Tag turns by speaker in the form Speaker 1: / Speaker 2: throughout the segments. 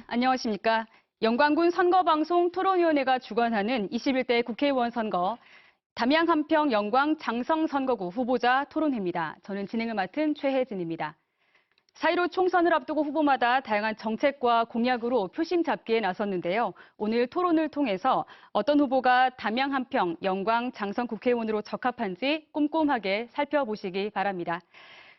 Speaker 1: 네, 안녕하십니까. 영광군 선거방송 토론위원회가 주관하는 21대 국회의원 선거 담양 한평 영광 장성 선거구 후보자 토론회입니다. 저는 진행을 맡은 최혜진입니다. 4.15 총선을 앞두고 후보마다 다양한 정책과 공약으로 표심 잡기에 나섰는데요. 오늘 토론을 통해서 어떤 후보가 담양 한평 영광 장성 국회의원으로 적합한지 꼼꼼하게 살펴보시기 바랍니다.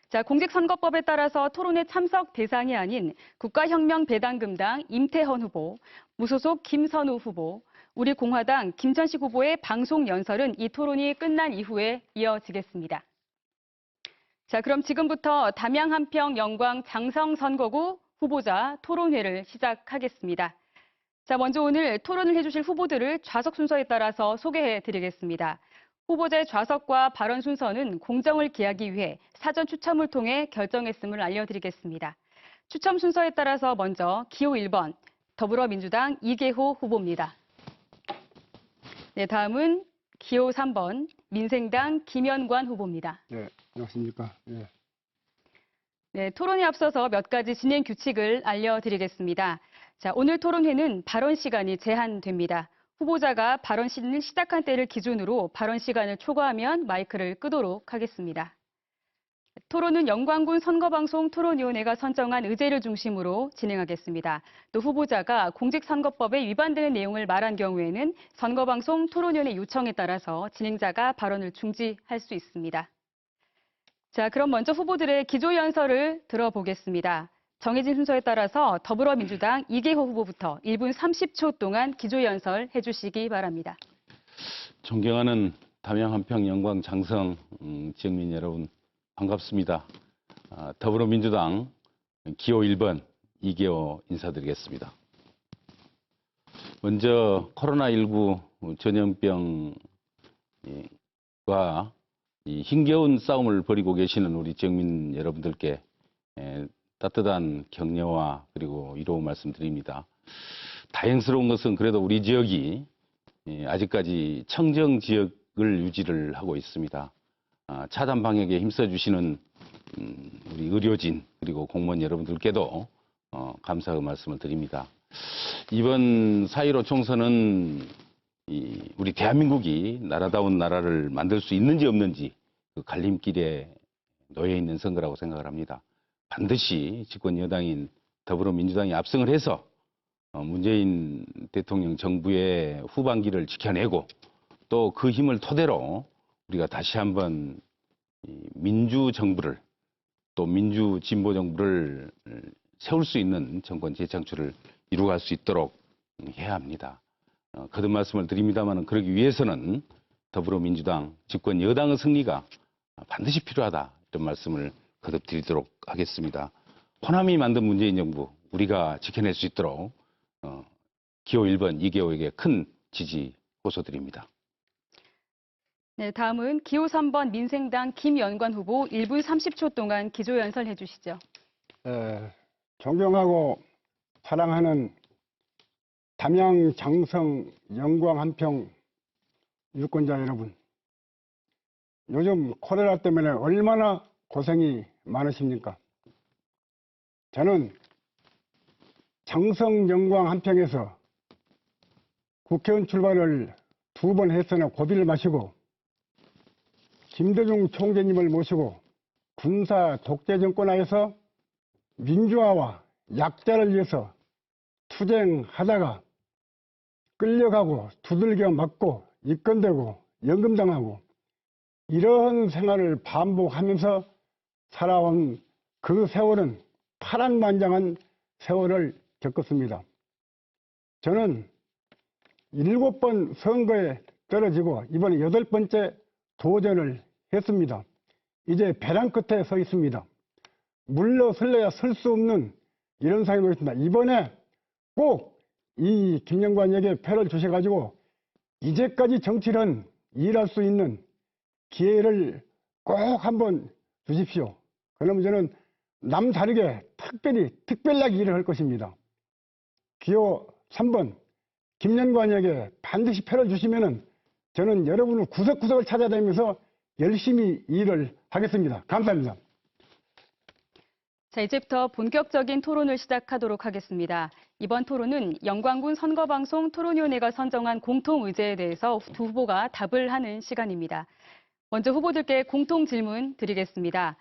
Speaker 1: 자, 공직선거법에 따라서 토론회 참석 대상이 아닌 국가혁명배당금당 임태헌 후보, 무소속 김선우 후보, 우리공화당 김천식 후보의 방송 연설은 이 토론이 끝난 이후에 이어지겠습니다. 자, 그럼 지금부터 담양 한평 영광 장성 선거구 후보자 토론회를 시작하겠습니다. 자, 먼저 오늘 토론을 해주실 후보들을 좌석 순서에 따라서 소개해드리겠습니다. 후보자의 좌석과 발언 순서는 공정을 기하기 위해 사전 추첨을 통해 결정했음을 알려드리겠습니다. 추첨 순서에 따라서 먼저 기호 1번 더불어민주당 이계호 후보입니다. 네, 다음은 기호 3번 민생당 김연관 후보입니다.
Speaker 2: 네, 안녕하십니까. 네.
Speaker 1: 네, 토론에 앞서서 몇 가지 진행 규칙을 알려드리겠습니다. 자, 오늘 토론회는 발언 시간이 제한됩니다. 후보자가 발언 시작한 때를 기준으로 발언 시간을 초과하면 마이크를 끄도록 하겠습니다. 토론은 영광군 선거방송 토론위원회가 선정한 의제를 중심으로 진행하겠습니다. 또 후보자가 공직선거법에 위반되는 내용을 말한 경우에는 선거방송 토론위원회 요청에 따라서 진행자가 발언을 중지할 수 있습니다. 자, 그럼 먼저 후보들의 기조연설을 들어보겠습니다. 정해진 순서에 따라서 더불어민주당 이계호 후보부터 1분 30초 동안 기조연설 해주시기 바랍니다.
Speaker 3: 존경하는 담양 한평 영광 장성 지역민 여러분 반갑습니다. 더불어민주당 기호 1번 이계호 인사드리겠습니다. 먼저 코로나19 전염병과 이 힘겨운 싸움을 벌이고 계시는 우리 지역민 여러분들께 따뜻한 격려와 그리고 위로 말씀드립니다. 다행스러운 것은 그래도 우리 지역이 아직까지 청정 지역을 유지를 하고 있습니다. 차단 방역에 힘써주시는 우리 의료진 그리고 공무원 여러분들께도 감사의 말씀을 드립니다. 이번 4.15 총선은 우리 대한민국이 나라다운 나라를 만들 수 있는지 없는지 그 갈림길에 놓여 있는 선거라고 생각을 합니다. 반드시 집권 여당인 더불어민주당이 압승을 해서 문재인 대통령 정부의 후반기를 지켜내고 또 그 힘을 토대로 우리가 다시 한번 민주정부를 또 민주진보정부를 세울 수 있는 정권 재창출을 이루어갈 수 있도록 해야 합니다. 거듭 말씀을 드립니다만 그러기 위해서는 더불어민주당 집권 여당의 승리가 반드시 필요하다 이런 말씀을 거듭 드리도록 하겠습니다. 호남이 만든 문재인 정부 우리가 지켜낼 수 있도록 기호 1번 이계호에게 큰 지지 호소드립니다.
Speaker 1: 네, 다음은 기호 3번 민생당 김연관 후보 1분 30초 동안 기조연설 해주시죠.
Speaker 2: 존경하고 사랑하는 담양 장성 영광 한평 유권자 여러분, 요즘 코로나 때문에 얼마나 고생이 많으십니까? 저는 장성 영광 한평에서 국회의원 출마를 2번 했으나 고비를 마시고 김대중 총재님을 모시고 군사 독재 정권하에서 민주화와 약자를 위해서 투쟁하다가 끌려가고 두들겨 맞고 입건되고 연금당하고 이런 생활을 반복하면서 살아온 그 세월은 파란만장한 세월을 겪었습니다. 저는 7번 선거에 떨어지고 이번에 8번째 도전을 했습니다. 이제 벼랑 끝에 서 있습니다. 물러설래야 설 수 없는 이런 상황이 있습니다. 이번에 꼭 이 김영관에게 표를 주셔가지고 이제까지 정치를 일할 수 있는 기회를 꼭 한번 주십시오. 그러면 저는 남다르게 특별하게 일을 할 것입니다. 기호 3번 김연관에게 반드시 표를 주시면은 저는 여러분을 구석구석을 찾아다니면서 열심히 일을 하겠습니다. 감사합니다.
Speaker 1: 자, 이제부터 본격적인 토론을 시작하도록 하겠습니다. 이번 토론은 영광군 선거방송 토론위원회가 선정한 공통의제에 대해서 두 후보가 답을 하는 시간입니다. 먼저 후보들께 공통 질문 드리겠습니다.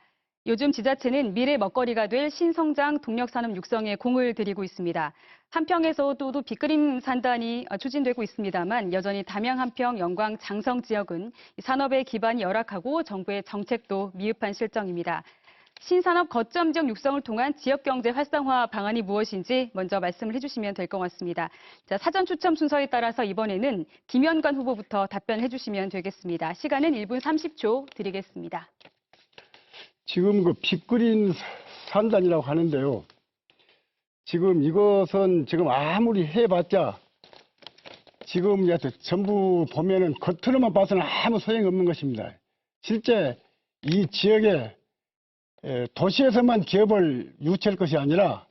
Speaker 1: 요즘 지자체는 미래 먹거리가 될 신성장 동력산업 육성에 공을 들이고 있습니다. 한평에서도 빅그린 산단이 추진되고 있습니다만 여전히 담양, 한평, 영광, 장성 지역은 산업의 기반이 열악하고 정부의 정책도 미흡한 실정입니다. 신산업 거점 지역 육성을 통한 지역경제 활성화 방안이 무엇인지 먼저 말씀을 해주시면 될 것 같습니다. 자, 사전 추첨 순서에 따라서 이번에는 김현관 후보부터 답변해 주시면 되겠습니다. 시간은 1분 30초 드리겠습니다.
Speaker 2: 지금 그 빅그린 산단이라고 하는데요. 지금 이것은 지금 아무리 해봤자 지금 전부 보면은 겉으로만 봐서는 아무 소용이 없는 것입니다. 실제 이 지역에 도시에서만 기업을 유치할 것이 아니라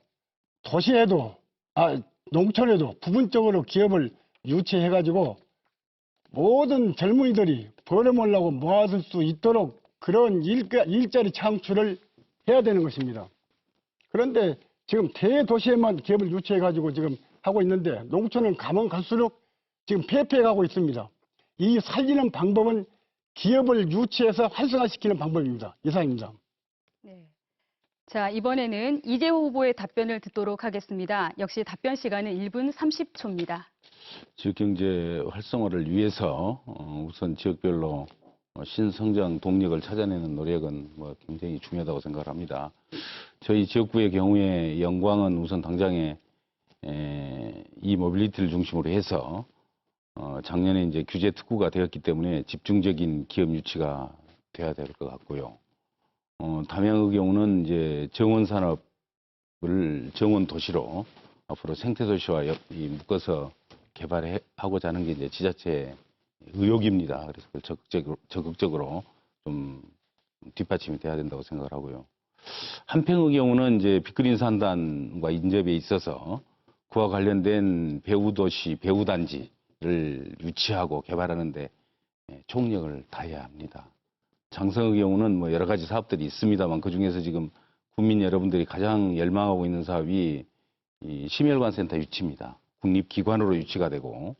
Speaker 2: 농촌에도 부분적으로 기업을 유치해가지고 모든 젊은이들이 벌어먹으려고 모아둘 수 있도록 그런 일자리 창출을 해야 되는 것입니다. 그런데 지금 대도시에만 기업을 유치해가지고 지금 하고 있는데 농촌은 가면 갈수록 지금 폐폐해가고 있습니다. 이 살리는 방법은 기업을 유치해서 활성화시키는 방법입니다. 이상입니다.
Speaker 1: 네. 자, 이번에는 이재호 후보의 답변을 듣도록 하겠습니다. 역시 답변 시간은 1분 30초입니다.
Speaker 3: 지역경제 활성화를 위해서 우선 지역별로 신성장 동력을 찾아내는 노력은 굉장히 중요하다고 생각을 합니다. 저희 지역구의 경우에 영광은 우선 당장에 이 모빌리티를 중심으로 해서 작년에 이제 규제 특구가 되었기 때문에 집중적인 기업 유치가 돼야 될 것 같고요. 담양의 경우는 이제 정원 산업을 정원 도시로 앞으로 생태 도시와 묶어서 개발하고자 하는 게 이제 지자체 의욕입니다. 그래서 적극적으로 좀 뒷받침이 돼야 된다고 생각을 하고요. 한평의 경우는 이제 빅그린 산단과 인접에 있어서 그와 관련된 배우도시, 배우단지를 유치하고 개발하는데 총력을 다해야 합니다. 장성의 경우는 여러 가지 사업들이 있습니다만 그 중에서 지금 국민 여러분들이 가장 열망하고 있는 사업이 이 심혈관 센터 유치입니다. 국립기관으로 유치가 되고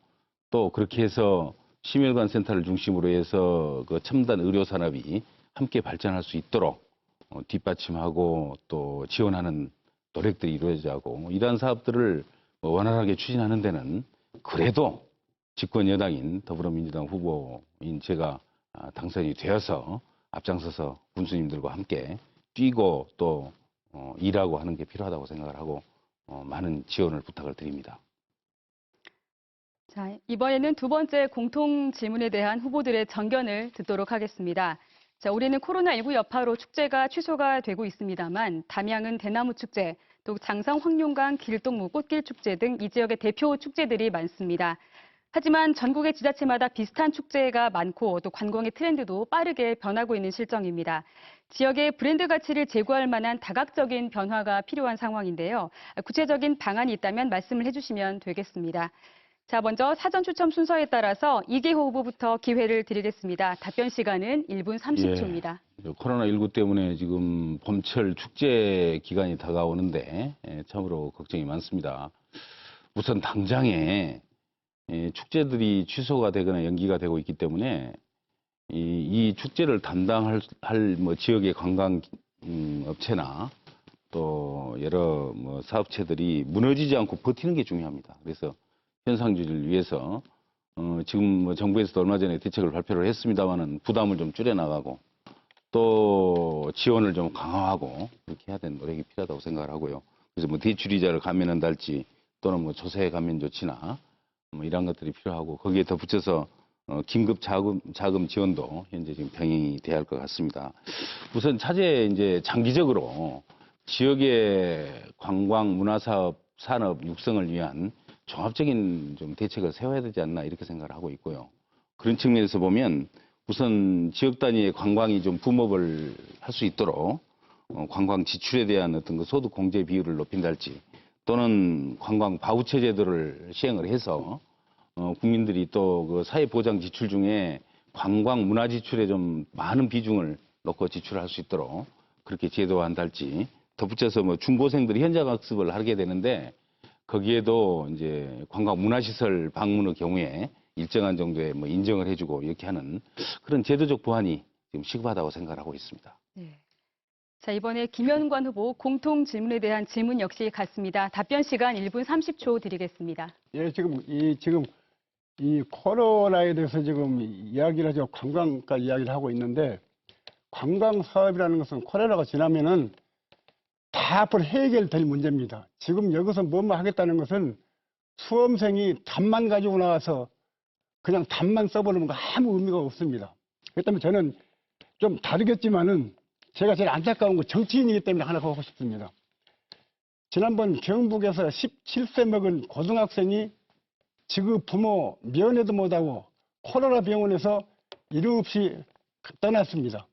Speaker 3: 또 그렇게 해서 심혈관 센터를 중심으로 해서 그 첨단 의료 산업이 함께 발전할 수 있도록 뒷받침하고 또 지원하는 노력들이 이루어져야 하고 이러한 사업들을 원활하게 추진하는 데는 그래도 집권 여당인 더불어민주당 후보인 제가 당선이 되어서 앞장서서 군수님들과 함께 뛰고 또 일하고 하는 게 필요하다고 생각을 하고 많은 지원을 부탁을 드립니다.
Speaker 1: 자, 이번에는 두 번째 공통 질문에 대한 후보들의 전견을 듣도록 하겠습니다. 자, 올해는 코로나19 여파로 축제가 취소가 되고 있습니다만 담양은 대나무 축제, 또 장성 황룡강 길동무 꽃길 축제 등 이 지역의 대표 축제들이 많습니다. 하지만 전국의 지자체마다 비슷한 축제가 많고 또 관광의 트렌드도 빠르게 변하고 있는 실정입니다. 지역의 브랜드 가치를 제고할 만한 다각적인 변화가 필요한 상황인데요. 구체적인 방안이 있다면 말씀을 해주시면 되겠습니다. 자, 먼저 사전 추첨 순서에 따라서 이계호 후보부터 기회를 드리겠습니다. 답변 시간은 1분 30초입니다.
Speaker 3: 코로나19 때문에 지금 봄철 축제 기간이 다가오는데 참으로 걱정이 많습니다. 우선 당장에 축제들이 취소가 되거나 연기가 되고 있기 때문에 이 축제를 담당할 지역의 관광 업체나 또 여러 사업체들이 무너지지 않고 버티는 게 중요합니다. 그래서 현상 유지를 위해서 지금 정부에서도 얼마 전에 대책을 발표를 했습니다만은 부담을 좀 줄여나가고 또 지원을 좀 강화하고 그렇게 해야 되는 노력이 필요하다고 생각을 하고요. 그래서 대출 이자를 감면한달지 또는 조세 감면 조치나 이런 것들이 필요하고 거기에 덧붙여서 긴급 자금 지원도 현재 지금 병행이 돼야 할 것 같습니다. 우선 차제 이제 장기적으로 지역의 관광 문화사업 산업 육성을 위한 종합적인 좀 대책을 세워야 되지 않나 이렇게 생각을 하고 있고요. 그런 측면에서 보면 우선 지역 단위의 관광이 좀 붐업을 할 수 있도록 관광 지출에 대한 어떤 그 소득 공제 비율을 높인달지 또는 관광 바우처 제도를 시행을 해서 국민들이 또 그 사회 보장 지출 중에 관광 문화 지출에 좀 많은 비중을 놓고 지출할 수 있도록 그렇게 제도화한달지 덧붙여서 중고생들이 현장 학습을 하게 되는데 거기에도 이제 관광 문화시설 방문의 경우에 일정한 정도의 뭐 인정을 해주고 이렇게 하는 그런 제도적 보완이 지금 시급하다고 생각하고 있습니다.
Speaker 1: 네. 자, 이번에 김현관 후보 공통 질문에 대한 질문 역시 같습니다. 답변 시간 1분 30초 드리겠습니다.
Speaker 2: 예, 지금 이 코로나에 대해서 지금 이야기를 하죠. 관광까지 이야기를 하고 있는데 관광 사업이라는 것은 코로나가 지나면은 다 앞으로 해결될 문제입니다. 지금 여기서 뭐뭐 하겠다는 것은 수험생이 답만 가지고 나와서 그냥 답만 써버리는 거 아무 의미가 없습니다. 그렇기 때문에 저는 좀 다르겠지만은 제가 제일 안타까운 건 정치인이기 때문에 하나 하고 싶습니다. 지난번 경북에서 17세 먹은 고등학생이 지금 부모 면회도 못하고 코로나 병원에서 이유 없이 떠났습니다.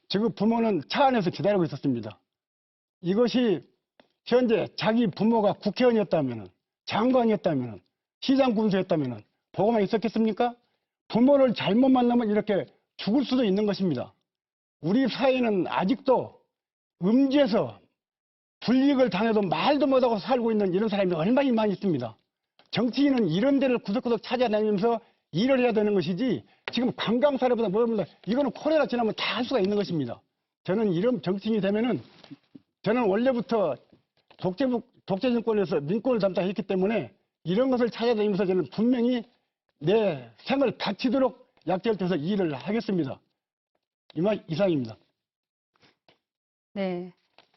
Speaker 2: 지금 부모는 차 안에서 기다리고 있었습니다. 이것이 현재 자기 부모가 국회의원이었다면, 장관이었다면, 시장 군수였다면 보고만 있었겠습니까? 부모를 잘못 만나면 이렇게 죽을 수도 있는 것입니다. 우리 사회는 아직도 음지에서 불이익을 당해도 말도 못하고 살고 있는 이런 사람이 얼마나 많이 있습니다. 정치인은 이런 데를 구석구석 찾아다니면서 일을 해야 되는 것이지 지금 관광사례보다 뭐보다 이거는 코로나 지나면 다 할 수가 있는 것입니다. 저는 이런 정치인이 되면은 저는 원래부터 독재 정권에서 민권을 담당했기 때문에 이런 것을 찾아다니면서 저는 분명히 내 생을 바치도록 약절돼서 일을 하겠습니다. 이상입니다.
Speaker 1: 네.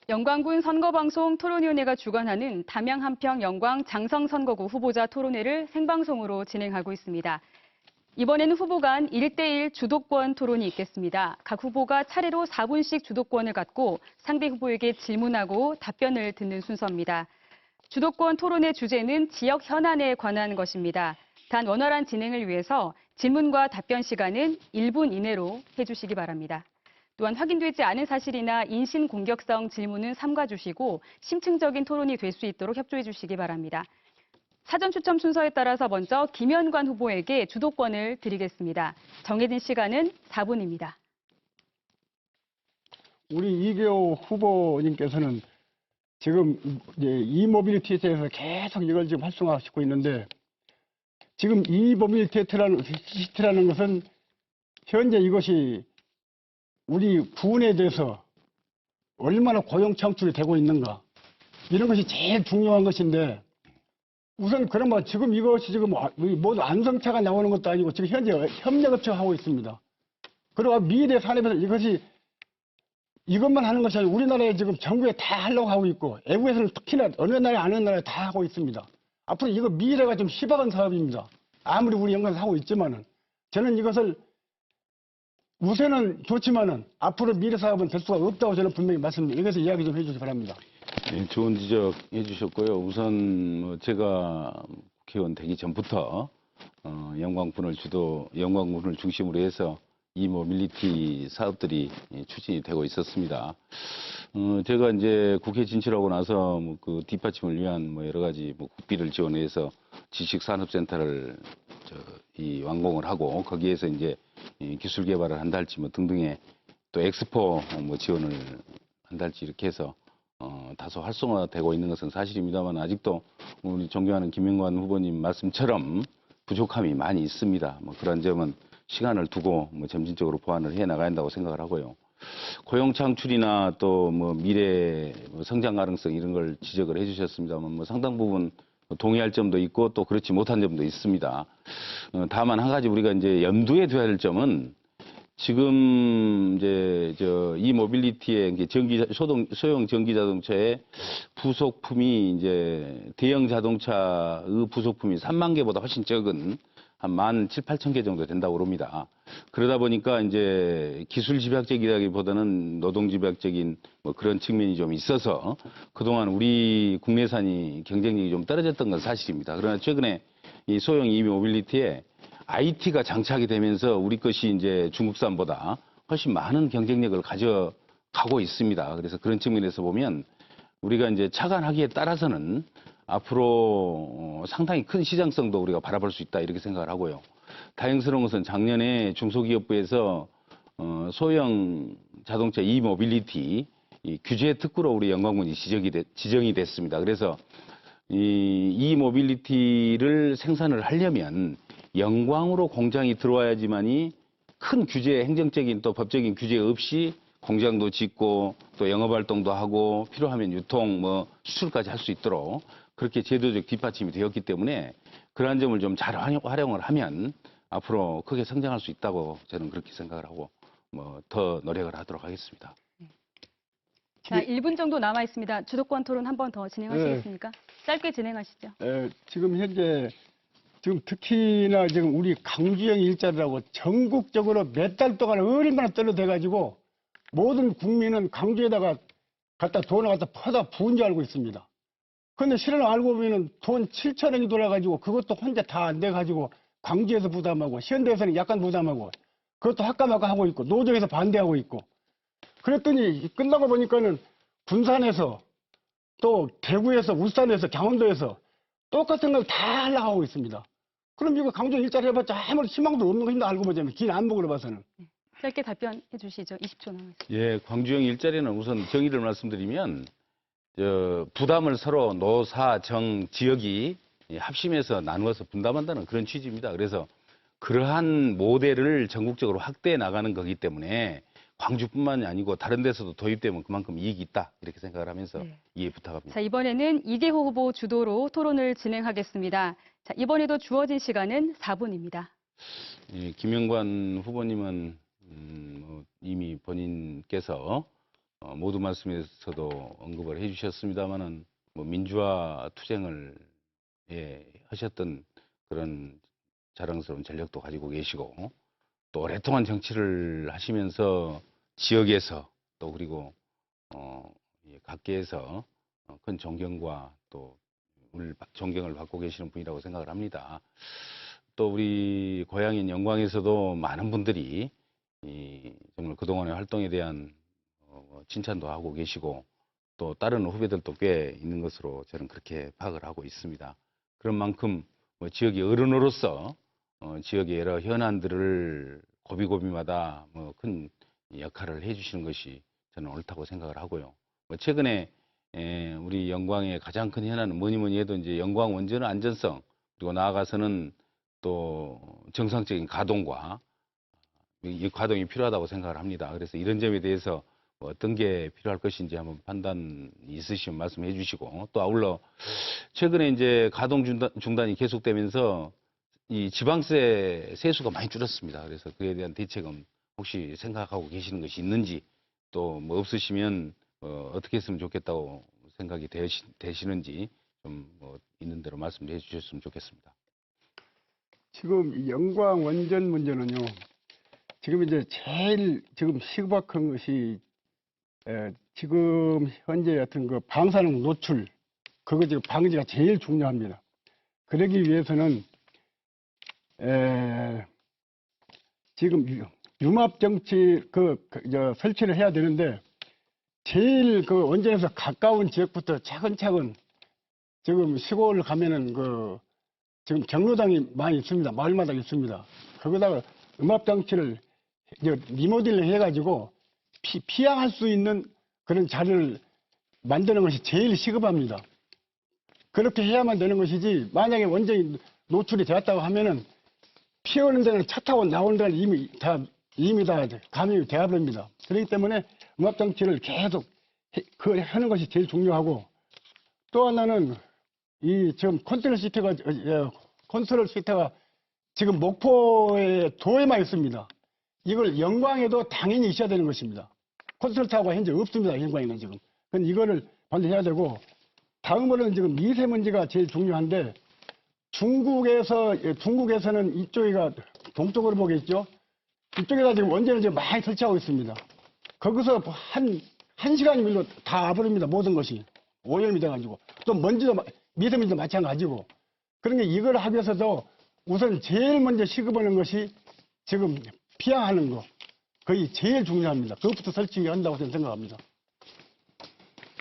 Speaker 1: 영광군 선거방송 토론위원회가 주관하는 담양 한평 영광 장성 선거구 후보자 토론회를 생방송으로 진행하고 있습니다. 이번에는 후보 간 1대1 주도권 토론이 있겠습니다. 각 후보가 차례로 4분씩 주도권을 갖고 상대 후보에게 질문하고 답변을 듣는 순서입니다. 주도권 토론의 주제는 지역 현안에 관한 것입니다. 단 원활한 진행을 위해서 질문과 답변 시간은 1분 이내로 해주시기 바랍니다. 또한 확인되지 않은 사실이나 인신 공격성 질문은 삼가 주시고 심층적인 토론이 될 수 있도록 협조해 주시기 바랍니다. 사전 추첨 순서에 따라서 먼저 김현관 후보에게 주도권을 드리겠습니다. 정해진 시간은 4분입니다.
Speaker 2: 우리 이계호 후보님께서는 지금 이제 이모빌리티에 대해서 계속 이걸 지금 활성화시키고 있는데 지금 이모빌리티라는 것은 현재 이것이 우리 군에 대해서 얼마나 고용 창출이 되고 있는가 이런 것이 제일 중요한 것인데 우선 그럼 뭐 지금 이것이 지금 뭐 안성차가 나오는 것도 아니고 지금 현재 협력업체가 하고 있습니다. 그리고 미래 산업에서 이것이 이것만 하는 것이 아니고 우리나라에 지금 전국에 다 하려고 하고 있고 외국에서는 특히나 어느 나라에 안 하는 나라에 다 하고 있습니다. 앞으로 이거 미래가 좀 희박한 사업입니다. 아무리 우리 연구에서 하고 있지만은 저는 이것을 우선은 좋지만은 앞으로 미래 사업은 될 수가 없다고 저는 분명히 말씀드립니다. 여기서 이야기 좀 해주시기 바랍니다.
Speaker 3: 네, 좋은 지적 해주셨고요. 우선 뭐 제가 국회의원 되기 전부터 영광군을 중심으로 해서 이모빌리티 사업들이 추진이 되고 있었습니다. 제가 이제 국회 진출하고 나서 그 뒷받침을 위한 뭐 여러 가지 뭐 국비를 지원해서 지식산업센터를 완공을 하고 거기에서 이제 기술 개발을 한달지 뭐 등등의 또 엑스포 뭐 지원을 한달지 이렇게 해서 다소 활성화되고 있는 것은 사실입니다만 아직도 우리 존경하는 김영관 후보님 말씀처럼 부족함이 많이 있습니다. 뭐 그런 점은 시간을 두고 뭐 점진적으로 보완을 해 나가야 한다고 생각을 하고요. 고용 창출이나 또 뭐 미래 성장 가능성 이런 걸 지적을 해주셨습니다만 뭐 상당 부분 동의할 점도 있고 또 그렇지 못한 점도 있습니다. 다만 한 가지 우리가 이제 염두에 둬야 할 점은 지금 이제 이 모빌리티의 소형 전기 자동차의 부속품이 이제 대형 자동차의 부속품이 3만 개보다 훨씬 적은 한 17,800개 정도 된다고 그럽니다. 그러다 보니까 이제 기술 집약적이라기보다는 노동 집약적인 뭐 그런 측면이 좀 있어서 그동안 우리 국내산이 경쟁력이 좀 떨어졌던 건 사실입니다. 그러나 최근에 이 소형 EV 모빌리티에 IT가 장착이 되면서 우리 것이 이제 중국산보다 훨씬 많은 경쟁력을 가져가고 있습니다. 그래서 그런 측면에서 보면 우리가 이제 착안하기에 따라서는 앞으로 상당히 큰 시장성도 우리가 바라볼 수 있다 이렇게 생각을 하고요. 다행스러운 것은 작년에 중소기업부에서 소형 자동차 이모빌리티 규제 특구로 우리 영광군이 지정이 됐습니다. 그래서 이 모빌리티를 생산을 하려면 영광으로 공장이 들어와야지만이 큰 규제, 행정적인 또 법적인 규제 없이 공장도 짓고 또 영업활동도 하고 필요하면 유통, 수출까지 할 수 있도록 그렇게 제도적 뒷받침이 되었기 때문에 그러한 점을 좀 잘 활용을 하면 앞으로 크게 성장할 수 있다고 저는 그렇게 생각을 하고 더 노력을 하도록 하겠습니다.
Speaker 1: 자, 1분 정도 남아 있습니다. 주도권 토론 한 번 더 진행하시겠습니까? 짧게 진행하시죠.
Speaker 2: 지금 현재 지금 특히나 지금 우리 강주영 일자리라고 전국적으로 몇 달 동안 얼마나 떨어져가지고 모든 국민은 강주에다가 돈을 갖다 퍼다 부은 줄 알고 있습니다. 그런데 실은 알고 보면은 돈 7천억이 돌아가지고 그것도 혼자 다 안 돼가지고 광주에서 부담하고 현대에서는 약간 부담하고 그것도 학감학과 하고 있고 노조에서 반대하고 있고 그랬더니 끝나고 보니까는 군산에서 또 대구에서 울산에서 강원도에서 똑같은 걸 다 하려고 있습니다. 그럼 이거 강주 일자리 해봤자 아무런 희망도 없는 것인데 알고 보자면 긴 안목으로 봐서는.
Speaker 1: 짧게 답변해 주시죠. 20초 남았습니다.
Speaker 3: 예, 광주형 일자리는 우선 정의를 말씀드리면 부담을 서로 노사, 정, 지역이 합심해서 나누어서 분담한다는 그런 취지입니다. 그래서 그러한 모델을 전국적으로 확대해 나가는 거기 때문에 광주뿐만이 아니고 다른 데서도 도입되면 그만큼 이익이 있다 이렇게 생각을 하면서
Speaker 1: 네.
Speaker 3: 이해 부탁합니다.
Speaker 1: 자, 이번에는 이재호 후보 주도로 토론을 진행하겠습니다. 자, 이번에도 주어진 시간은 4분입니다.
Speaker 3: 예, 김영관 후보님은 이미 본인께서 모두 말씀에서도 언급을 해주셨습니다만은 민주화 투쟁을 하셨던 그런 자랑스러운 전력도 가지고 계시고 또 오랫동안 정치를 하시면서 지역에서 또 그리고 각계에서 큰 존경과 또 존경을 받고 계시는 분이라고 생각을 합니다. 또 우리 고향인 영광에서도 많은 분들이 정말 그동안의 활동에 대한 칭찬도 하고 계시고 또 다른 후배들도 꽤 있는 것으로 저는 그렇게 파악을 하고 있습니다. 그런 만큼 지역의 어른으로서 지역의 여러 현안들을 고비고비마다 큰 역할을 해주시는 것이 저는 옳다고 생각을 하고요. 최근에 우리 영광의 가장 큰 현안은 뭐니 해도 이제 영광 원전 안전성 그리고 나아가서는 또 정상적인 가동과 이 가동이 필요하다고 생각을 합니다. 그래서 이런 점에 대해서 어떤 게 필요할 것인지 한번 판단이 있으시면 말씀해 주시고 또 아울러 최근에 이제 가동 중단이 계속되면서 이 지방세 세수가 많이 줄었습니다. 그래서 그에 대한 대책은 혹시 생각하고 계시는 것이 있는지 또 없으시면 어떻게 했으면 좋겠다고 생각이 되시는지 좀 있는 대로 말씀해 주셨으면 좋겠습니다.
Speaker 2: 지금 이 영광 원전 문제는요. 지금 이제 제일 지금 시급한 것이 지금 현재 같은 그 방사능 노출 그거 지금 방지가 제일 중요합니다. 그러기 위해서는 지금 융합 정치 설치를 해야 되는데 제일 그 원전에서 가까운 지역부터 차근차근 지금 시골 가면은 지금 경로당이 많이 있습니다. 마을마다 있습니다. 거기다가 음압 장치를 리모델링 해가지고 피항할 수 있는 그런 자리를 만드는 것이 제일 시급합니다. 그렇게 해야만 되는 것이지 만약에 원전이 노출이 되었다고 하면은 피오는 데는 차 타고 나오는 데는 이미 다 감염이 되어버립니다. 그렇기 때문에 음압 장치를 계속 하는 것이 제일 중요하고 또 하나는 지금 컨트롤 시트가 지금 목포의 도에만 있습니다. 이걸 영광에도 당연히 있어야 되는 것입니다. 컨트롤 타워가 현재 없습니다. 영광에는 지금. 그건 이거를 반드시 해야 되고 다음으로는 지금 미세먼지가 제일 중요한데 중국에서는 이쪽이가 동쪽으로 보겠죠. 이쪽에다 지금 원전을 지금 많이 설치하고 있습니다. 거기서 한 시간이면 다 와버립니다. 모든 것이 오염이 돼가지고 또 미세먼지도 마찬가지고 그러니까 이걸 하기 위해서도 우선 제일 먼저 시급하는 것이 지금 피항하는 거 거의 제일 중요합니다. 그것부터 설치해야 한다고 저는 생각합니다.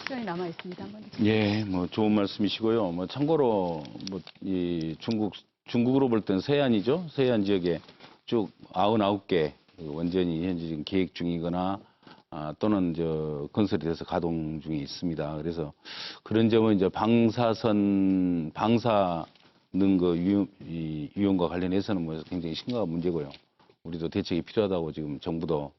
Speaker 1: 시간이 남아 있습니다. 한번.
Speaker 3: 예, 좋은 말씀이시고요. 참고로 이 중국으로 볼 땐 서해안이죠. 서해안 지역에 쭉 99개 원전이 현재 지금 계획 중이거나 또는 건설이 돼서 가동 중에 있습니다. 그래서 그 그런 점은 이제 방사 능거 위험과 관련해서는 뭐 굉장히 심각한 문제고요. 우리도 대책이 필요하다고 지금 정부도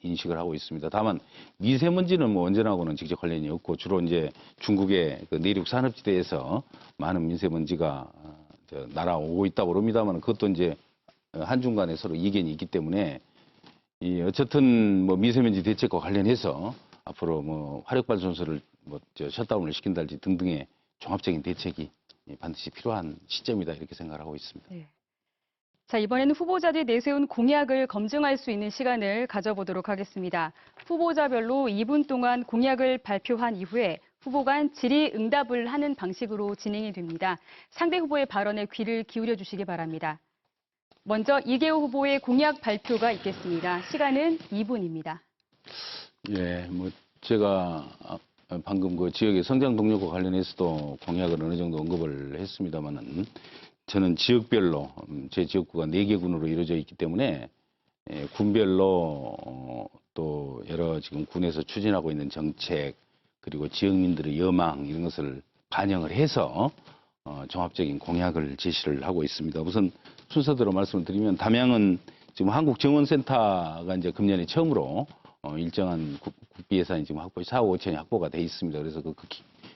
Speaker 3: 인식을 하고 있습니다. 다만 미세먼지는 뭐 언제나하고는 직접 관련이 없고 주로 이제 중국의 그 내륙 산업지대에서 많은 미세먼지가 날아오고 있다고 그럽니다만 그것도 이제 한중간에 서로 이견이 있기 때문에 어쨌든 뭐 미세먼지 대책과 관련해서 앞으로 뭐 화력발전소를 셧다운을 시킨달지 등등의 종합적인 대책이 반드시 필요한 시점이다 이렇게 생각하고 있습니다.
Speaker 1: 네. 자, 이번에는 후보자들이 내세운 공약을 검증할 수 있는 시간을 가져보도록 하겠습니다. 후보자별로 2분 동안 공약을 발표한 이후에 후보 간 질의응답을 하는 방식으로 진행이 됩니다. 상대 후보의 발언에 귀를 기울여 주시기 바랍니다. 먼저 이계호 후보의 공약 발표가 있겠습니다. 시간은 2분입니다.
Speaker 3: 예, 뭐 제가 방금 그 지역의 성장 동력과 관련해서도 공약을 어느 정도 언급을 했습니다만은 저는 지역별로 제 지역구가 4개 군으로 이루어져 있기 때문에 군별로 또 여러 지금 군에서 추진하고 있는 정책 그리고 지역민들의 여망 이런 것을 반영을 해서 종합적인 공약을 제시를 하고 있습니다. 우선 순서대로 말씀을 드리면 담양은 지금 한국정원센터가 이제 금년에 처음으로 일정한 국비 예산이 지금 4억 5천이 확보가 돼 있습니다. 그래서 그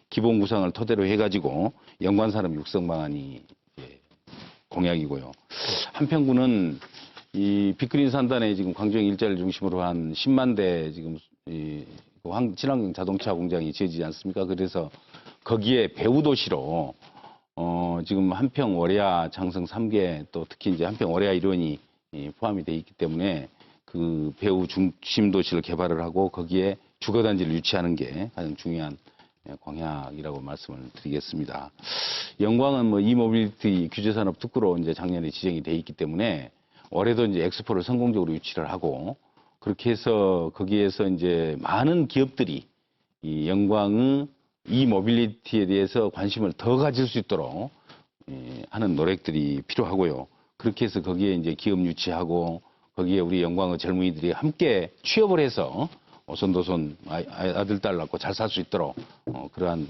Speaker 3: 기본 구상을 토대로 해가지고 연관산업 육성 방안이 공약이고요. 한평군은 이 빅그린 산단에 지금 광주형 일자리를 중심으로 한 10만 대 지금 친환경 자동차 공장이 지어지지 않습니까? 그래서 거기에 배후 도시로 지금 한평 월야 장성 3개 또 특히 이제 한평 월야 일원이 포함이 돼 있기 때문에 그 배후 중심 도시를 개발을 하고 거기에 주거단지를 유치하는 게 가장 중요한 공약이라고 말씀을 드리겠습니다. 영광은 뭐 이모빌리티 규제산업 특구로 이제 작년에 지정이 돼 있기 때문에 올해도 이제 엑스포를 성공적으로 유치를 하고 그렇게 해서 거기에서 이제 많은 기업들이 이 영광의 이모빌리티에 대해서 관심을 더 가질 수 있도록 하는 노력들이 필요하고요. 그렇게 해서 거기에 이제 기업 유치하고 거기에 우리 영광의 젊은이들이 함께 취업을 해서 오손도손 아들, 딸 낳고 잘 살 수 있도록 그러한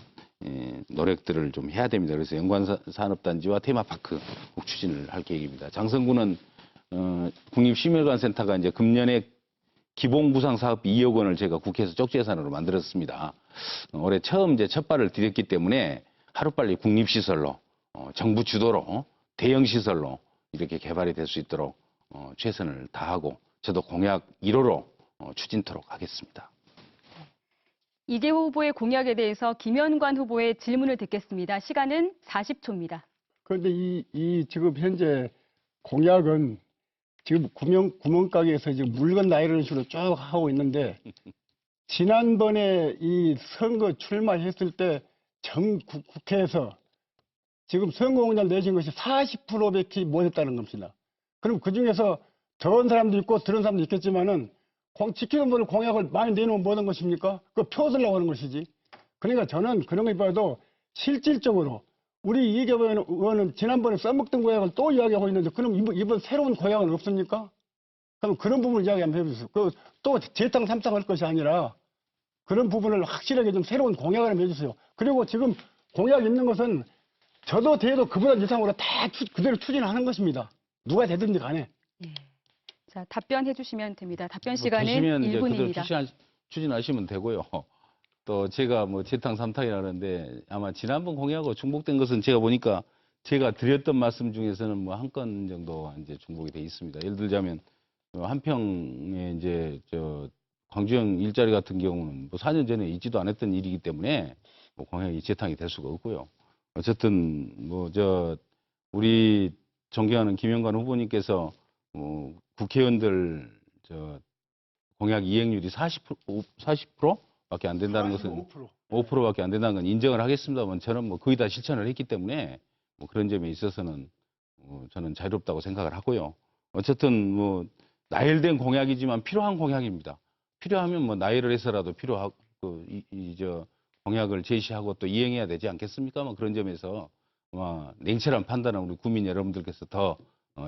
Speaker 3: 노력들을 좀 해야 됩니다. 그래서 연관산업단지와 테마파크 꼭 추진을 할 계획입니다. 장성군은 국립심혈관센터가 이제 금년에 기본구상 사업비 2억 원을 제가 국회에서 쪽지 예산으로 만들었습니다. 올해 처음 이제 첫 발을 디뎠기 때문에 하루빨리 국립시설로 정부 주도로 대형시설로 이렇게 개발이 될 수 있도록 최선을 다하고 저도 공약 1호로 추진토록 하겠습니다.
Speaker 1: 이계호 후보의 공약에 대해서 김현관 후보의 질문을 듣겠습니다. 시간은 40초입니다.
Speaker 2: 그런데 이 지금 현재 공약은 지금 구멍가게에서 지금 물건 나이라는 식으로 쭉 하고 있는데 지난번에 이 선거 출마했을 때 국회에서 지금 선거공약 내신 것이 40%밖에 못했다는 겁니다. 그럼 그중에서 적은 사람도 있고 들은 사람도 있겠지만은 지키는 분을 공약을 많이 내놓으면 뭐 하는 것입니까? 그거 펴들라고 하는 것이지. 그러니까 저는 그런 거 봐도 실질적으로 우리 이계호 의원은 지난번에 써먹던 공약을 또 이야기하고 있는데 그럼 이번 새로운 공약은 없습니까? 그럼 그런 부분을 이야기 한번 해주세요. 또 재탕 삼탕 할 것이 아니라 그런 부분을 확실하게 좀 새로운 공약을 한번 해주세요. 그리고 지금 공약 있는 것은 저도 돼도 그보다 이상으로 다 그대로 추진하는 것입니다. 누가 되든지 간에.
Speaker 1: 예. 자, 답변해 주시면 됩니다. 답변
Speaker 3: 뭐
Speaker 1: 시간은
Speaker 3: 되시면 이제 그대로
Speaker 1: 1분입니다.
Speaker 3: 추진하시면 되고요. 또 제가 뭐 재탕 삼탕이라는데 아마 지난번 공약하고 중복된 것은 제가 보니까 제가 드렸던 말씀 중에서는 뭐 한 건 정도 이제 중복이 돼 있습니다. 예를 들자면 한평에 이제 광주형 일자리 같은 경우는 뭐 4년 전에 있지도 않았던 일이기 때문에 뭐 공약이 재탕이 될 수가 없고요. 어쨌든 뭐 우리 존경하는 김영관 후보님께서 국회의원들 공약 이행률이 40%밖에 안 된다는 것은 5%밖에 안 된다는 건 인정을 하겠습니다만 저는 뭐 거의 다 실천을 했기 때문에 뭐 그런 점에 있어서는 저는 자유롭다고 생각을 하고요. 어쨌든 뭐 나열된 공약이지만 필요한 공약입니다. 필요하면 뭐 나열을 해서라도 필요하고 공약을 제시하고 또 이행해야 되지 않겠습니까? 뭐 그런 점에서 냉철한 판단은 우리 국민 여러분들께서 더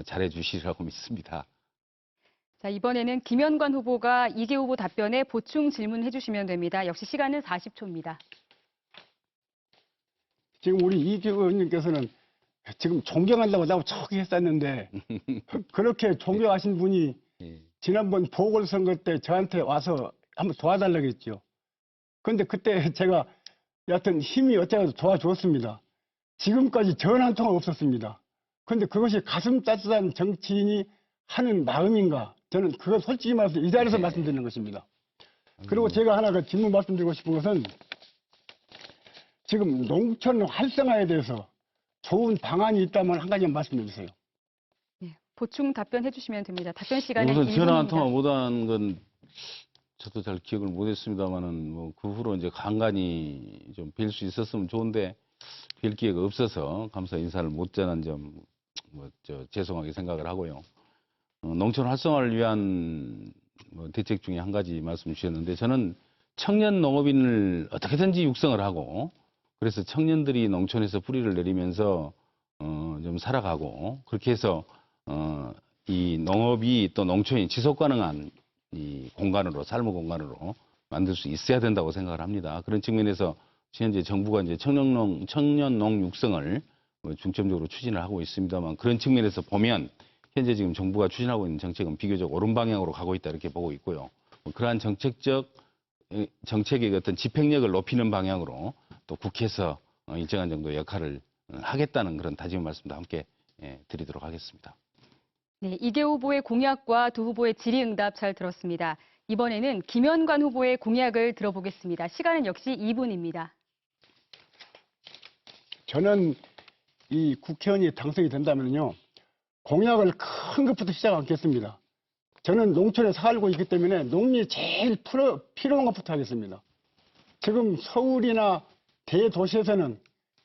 Speaker 3: 잘해 주시리라고 믿습니다.
Speaker 1: 자, 이번에는 김현관 후보가 이계호 후보 답변에 보충 질문해 주시면 됩니다. 역시 시간은 40초입니다.
Speaker 2: 지금 우리 이기호 의원님께서는 지금 존경한다고 나하고 척 했었는데 그렇게 존경하신 분이
Speaker 3: 예.
Speaker 2: 지난번 보궐선거 때 저한테 와서 한번 도와달라고 했죠. 근데 그때 제가 여하튼 힘이 어쩌고 도와주었습니다. 지금까지 전화 한 통화 없었습니다. 근데 그것이 가슴 따뜻한 정치인이 하는 마음인가? 저는 그거 솔직히 말해서 이 자리에서 말씀드리는 것입니다. 그리고 제가 하나 그 질문 말씀드리고 싶은 것은 지금 농촌 활성화에 대해서 좋은 방안이 있다면 한 가지만 말씀해 주세요.
Speaker 1: 네, 보충 답변해 주시면 됩니다. 답변 시간은
Speaker 3: 우선 전화 한
Speaker 1: 1분입니다.
Speaker 3: 통화 못한 건 저도 잘 기억을 못했습니다만은 뭐 그 후로 이제 간간히 좀 뵐 수 있었으면 좋은데 뵐 기회가 없어서 감사 인사를 못 전한 점 죄송하게 생각을 하고요. 농촌 활성화를 위한 대책 중에 한 가지 말씀 주셨는데 저는 청년 농업인을 어떻게든지 육성을 하고 그래서 청년들이 농촌에서 뿌리를 내리면서 좀 살아가고 그렇게 해서 이 농업이 또 농촌이 지속 가능한 이 공간으로 삶의 공간으로 만들 수 있어야 된다고 생각을 합니다. 그런 측면에서 현재 정부가 이제 청년농 육성을 중점적으로 추진을 하고 있습니다만 그런 측면에서 보면 현재 지금 정부가 추진하고 있는 정책은 비교적 옳은 방향으로 가고 있다 이렇게 보고 있고요. 그러한 정책의 어떤 집행력을 높이는 방향으로 또 국회에서 일정한 정도 역할을 하겠다는 그런 다짐의 말씀도 함께 드리도록 하겠습니다.
Speaker 1: 네, 이계호 후보의 공약과 두 후보의 질의응답 잘 들었습니다. 이번에는 김현관 후보의 공약을 들어보겠습니다. 시간은 역시 2분입니다.
Speaker 2: 저는 이 국회의원이 당선이 된다면요. 공약을 큰 것부터 시작하겠습니다. 저는 농촌에 살고 있기 때문에 농민이 제일 필요한 것부터 하겠습니다. 지금 서울이나 대도시에서는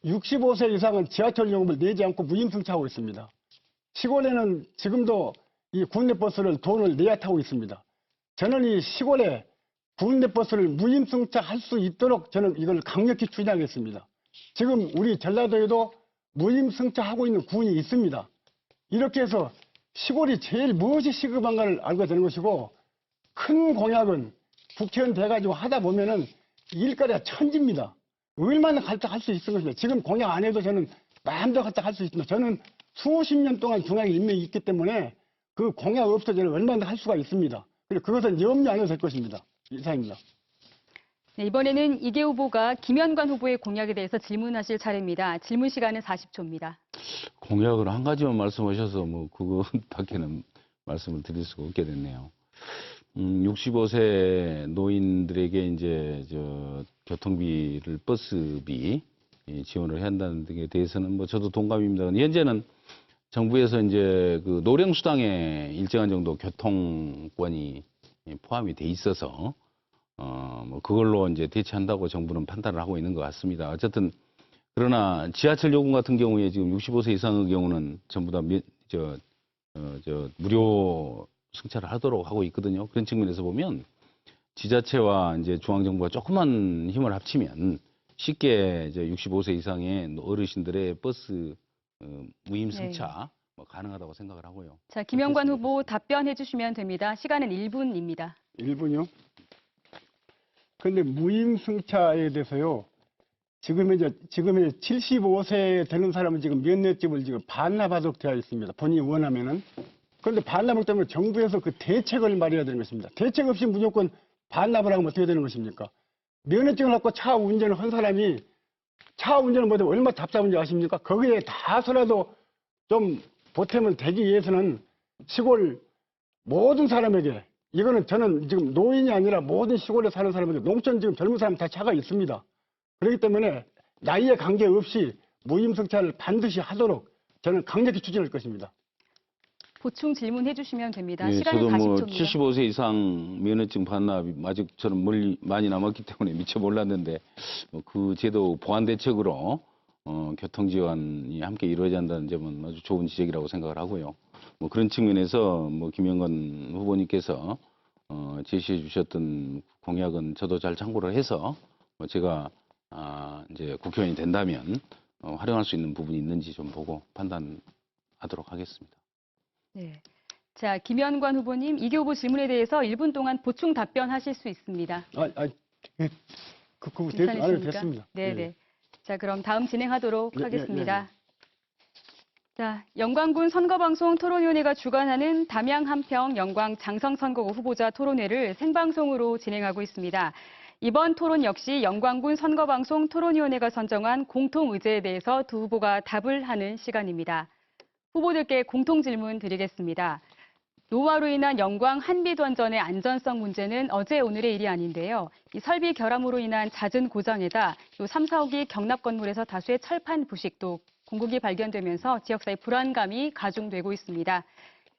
Speaker 2: 65세 이상은 지하철 요금을 내지 않고 무임승차하고 있습니다. 시골에는 지금도 이 국내버스를 돈을 내야 타고 있습니다. 저는 이 시골에 국내버스를 무임승차할 수 있도록 저는 이걸 강력히 추진하겠습니다. 지금 우리 전라도에도 무임승차하고 있는 군이 있습니다. 이렇게 해서 시골이 제일 무엇이 시급한가를 알게 되는 것이고 큰 공약은 국회의원 돼가지고 하다 보면은 일거리가 천지입니다. 얼마나 갖다 할 수 있는 것입니다. 지금 공약 안 해도 저는 마음대로 갖다 할 수 있습니다. 저는 수십 년 동안 중앙에 인맥이 있기 때문에 그 공약 없어도 저는 얼마나 할 수가 있습니다. 그리고 그것은 염려 안 해도 될 것입니다. 이상입니다.
Speaker 1: 네, 이번에는 이계호 후보가 김현관 후보의 공약에 대해서 질문하실 차례입니다. 질문 시간은 40초입니다.
Speaker 3: 공약을 한 가지만 말씀하셔서 뭐 그거밖에는 말씀을 드릴 수가 없게 됐네요. 65세 노인들에게 이제 교통비를 버스비 지원을 해야 한다는 데 대해서는 뭐 저도 동감입니다. 현재는 정부에서 이제 그 노령수당에 일정한 정도 교통권이 포함이 돼 있어서 뭐 그걸로 이제 대체한다고 정부는 판단을 하고 있는 것 같습니다. 어쨌든 그러나 지하철 요금 같은 경우에 지금 65세 이상의 경우는 전부 다 무료 승차를 하도록 하고 있거든요. 그런 측면에서 보면 지자체와 이제 중앙정부가 조금만 힘을 합치면 쉽게 이제 65세 이상의 어르신들의 버스 무임 승차 뭐 가능하다고 생각을 하고요.
Speaker 1: 자, 김현관 후보 답변해 주시면 됩니다. 시간은 1분입니다.
Speaker 2: 1분이요? 근데 무임승차에 대해서요. 지금 이제 75세 되는 사람은 지금 면허집을 지금 반납하도록 되어 있습니다. 본인이 원하면은. 그런데 반납을 때문에 정부에서 그 대책을 마련해야 되는 것입니다. 대책 없이 무조건 반납을 하면 어떻게 되는 것입니까? 면허증을 갖고 차 운전을 한 사람이 차 운전을 못해 얼마나 답답한지 아십니까? 거기에 다소라도 좀 보탬은 되기 위해서는 시골 모든 사람에게 이거는 저는 지금 노인이 아니라 모든 시골에 사는 사람에게 농촌 지금 젊은 사람 다 차가 있습니다. 그렇기 때문에 나이에 관계없이 무임승차를 반드시 하도록 저는 강력히 추진할 것입니다.
Speaker 1: 보충 질문해 주시면 됩니다.
Speaker 3: 예,
Speaker 1: 시간은
Speaker 3: 저도 뭐
Speaker 1: 40초입니다.
Speaker 3: 75세 이상 면허증 반납이 아직 저는 멀리 많이 남았기 때문에 미처 몰랐는데 그 제도 보완 대책으로 교통 지원이 함께 이루어져야 한다는 점은 아주 좋은 지적이라고 생각을 하고요. 뭐 그런 측면에서 뭐 김현관 후보님께서 제시해 주셨던 공약은 저도 잘 참고를 해서 제가 이제 국회의원이 된다면 활용할 수 있는 부분이 있는지 좀 보고 판단하도록 하겠습니다.
Speaker 1: 네. 자, 김현관 후보님, 이계호 후보 질문에 대해서 1분 동안 보충 답변하실 수 있습니다.
Speaker 2: 됐습니다.
Speaker 1: 괜찮으십니까? 네네.
Speaker 2: 예.
Speaker 1: 자, 자, 그럼 다음 진행하도록
Speaker 2: 예, 예,
Speaker 1: 하겠습니다. 자, 영광군 선거방송 토론위원회가 주관하는 담양 한평 영광 장성 선거구 후보자 토론회를 생방송으로 진행하고 있습니다. 이번 토론 역시 영광군 선거방송 토론위원회가 선정한 공통 의제에 대해서 두 후보가 답을 하는 시간입니다. 후보들께 공통 질문 드리겠습니다. 노화로 인한 영광 한빛원전의 안전성 문제는 어제 오늘의 일이 아닌데요. 이 설비 결함으로 인한 잦은 고장에다 또 3, 4호기 경납 건물에서 다수의 철판 부식 또 공국이 발견되면서 지역사회 불안감이 가중되고 있습니다.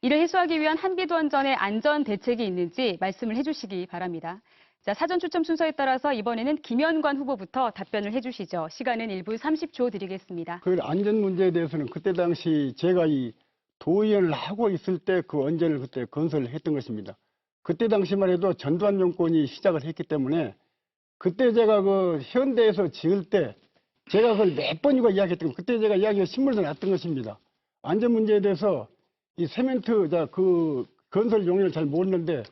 Speaker 1: 이를 해소하기 위한 한빛원전의 안전 대책이 있는지 말씀을 해주시기 바랍니다. 자, 사전 추첨 순서에 따라서 이번에는 김현관 후보부터 답변을 해주시죠. 시간은 1분 30초 드리겠습니다.
Speaker 2: 그 안전 문제에 대해서는 그때 당시 제가 이 도의원을 하고 있을 때 그 원전을 그때 건설을 했던 것입니다. 그때 당시만 해도 전두환 정권이 시작을 했기 때문에 그때 제가 그 현대에서 지을 때 제가 그걸 몇 번이고 이야기했던 그때 제가 이야기가 신문에서 났던 것입니다. 안전 문제에 대해서 이 세멘트 그 건설 용역을 잘 모르는데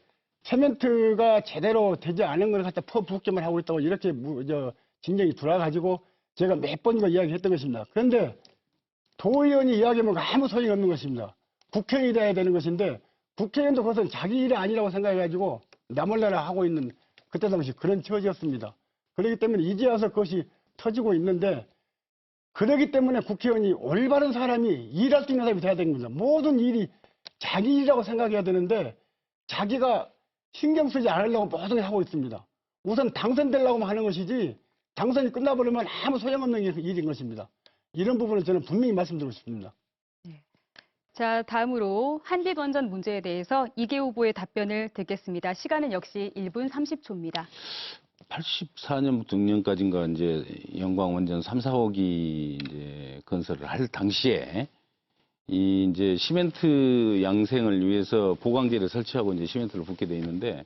Speaker 2: 세멘트가 제대로 되지 않은 걸 갖다 퍼붓기만 하고 있다고 이렇게 진정이 돌아가지고 제가 몇 번이고 이야기했던 것입니다. 그런데 도의원이 이야기하면 아무 소용이 없는 것입니다. 국회의원이 돼야 되는 것인데 국회의원도 그것은 자기 일이 아니라고 생각해가지고 나몰라라 하고 있는 그때 당시 그런 처지였습니다. 그렇기 때문에 이제 와서 그것이 터지고 있는데 그렇기 때문에 국회의원이 올바른 사람이 일할 수 있는 사람이 돼야 되는 겁니다. 모든 일이 자기 일이라고 생각해야 되는데 자기가 신경 쓰지 않으려고 모든 걸 하고 있습니다. 우선 당선되려고만 하는 것이지 당선이 끝나버리면 아무 소용없는 일인 것입니다. 이런 부분을 저는 분명히 말씀드리고 싶습니다.
Speaker 1: 자, 다음으로 한빛원전 문제에 대해서 이계 후보의 답변을 듣겠습니다. 시간은 역시 1분 30초입니다.
Speaker 3: 84년부터 6년까지인가 이제 영광 원전 3, 4호기 이제 건설을 할 당시에 이 이제 시멘트 양생을 위해서 보강제를 설치하고 이제 시멘트를 붓게 돼 있는데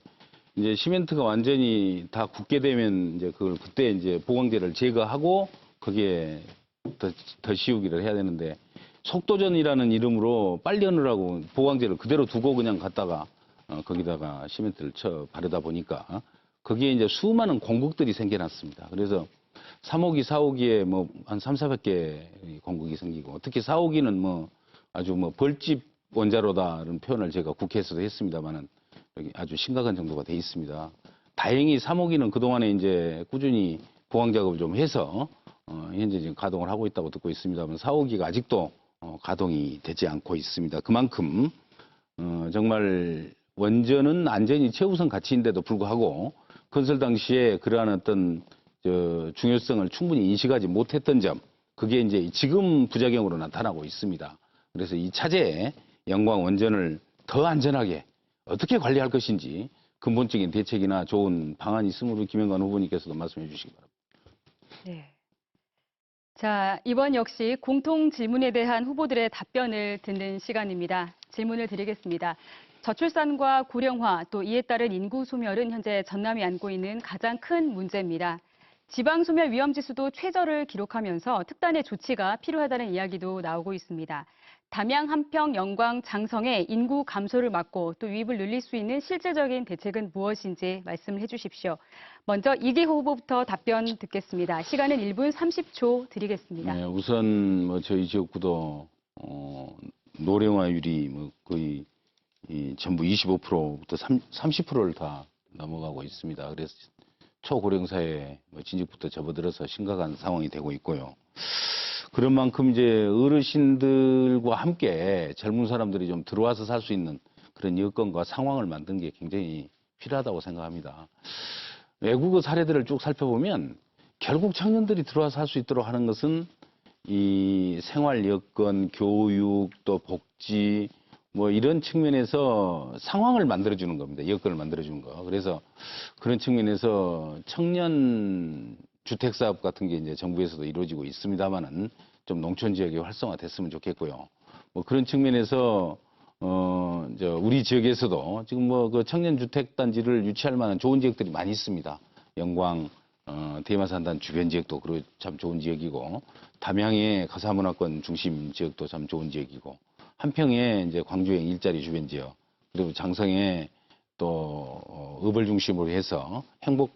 Speaker 3: 이제 시멘트가 완전히 다 굳게 되면 이제 그걸 그때 이제 보강제를 제거하고 거기에 더 씌우기를 해야 되는데 속도전이라는 이름으로 빨리 하느라고 보강제를 그대로 두고 그냥 갔다가 거기다가 시멘트를 쳐 바르다 보니까 거기에 이제 수많은 공국들이 생겨났습니다. 그래서 3호기, 4호기에 뭐 한 3, 400개 공국이 생기고 특히 4호기는 뭐 아주 뭐 벌집 원자로다라는 표현을 제가 국회에서도 했습니다만은 여기 아주 심각한 정도가 돼 있습니다. 다행히 3호기는 그동안에 이제 꾸준히 보강 작업을 좀 해서 현재 지금 가동을 하고 있다고 듣고 있습니다만 4호기가 아직도 가동이 되지 않고 있습니다. 그만큼 정말 원전은 안전이 최우선 가치인데도 불구하고 건설 당시에 그러한 어떤 중요성을 충분히 인식하지 못했던 점, 그게 이제 지금 부작용으로 나타나고 있습니다. 그래서 이 차제에 영광 원전을 더 안전하게 어떻게 관리할 것인지 근본적인 대책이나 좋은 방안이 있으므로 김영관 후보님께서도 말씀해 주시기 바랍니다.
Speaker 1: 네. 자, 이번 역시 공통 질문에 대한 후보들의 답변을 듣는 시간입니다. 질문을 드리겠습니다. 저출산과 고령화 또 이에 따른 인구 소멸은 현재 전남이 안고 있는 가장 큰 문제입니다. 지방 소멸 위험 지수도 최저를 기록하면서 특단의 조치가 필요하다는 이야기도 나오고 있습니다. 담양, 한평, 영광, 장성의 인구 감소를 막고 또 유입을 늘릴 수 있는 실질적인 대책은 무엇인지 말씀을 해주십시오. 먼저 이계호 후보부터 답변 듣겠습니다. 시간은 1분 30초 드리겠습니다.
Speaker 3: 네, 우선 뭐 저희 지역구도 노령화율이 뭐 거의 전부 25%부터 30%를 다 넘어가고 있습니다. 그래서 초고령사회 진입부터 접어들어서 심각한 상황이 되고 있고요. 그런 만큼 이제 어르신들과 함께 젊은 사람들이 좀 들어와서 살 수 있는 그런 여건과 상황을 만든 게 굉장히 필요하다고 생각합니다. 외국의 사례들을 쭉 살펴보면 결국 청년들이 들어와서 살 수 있도록 하는 것은 이 생활 여건, 교육, 또 복지 뭐 이런 측면에서 상황을 만들어주는 겁니다. 여건을 만들어주는 거. 그래서 그런 측면에서 청년 주택 사업 같은 게 이제 정부에서도 이루어지고 있습니다만은 좀 농촌 지역이 활성화됐으면 좋겠고요. 뭐 그런 측면에서 우리 지역에서도 지금 뭐 그 청년 주택 단지를 유치할 만한 좋은 지역들이 많이 있습니다. 영광, 대마산단 주변 지역도 그리고 참 좋은 지역이고 담양의 가사문화권 중심 지역도 참 좋은 지역이고 한평에 이제 광주행 일자리 주변 지역 그리고 장성에 또 읍을 중심으로 해서 행복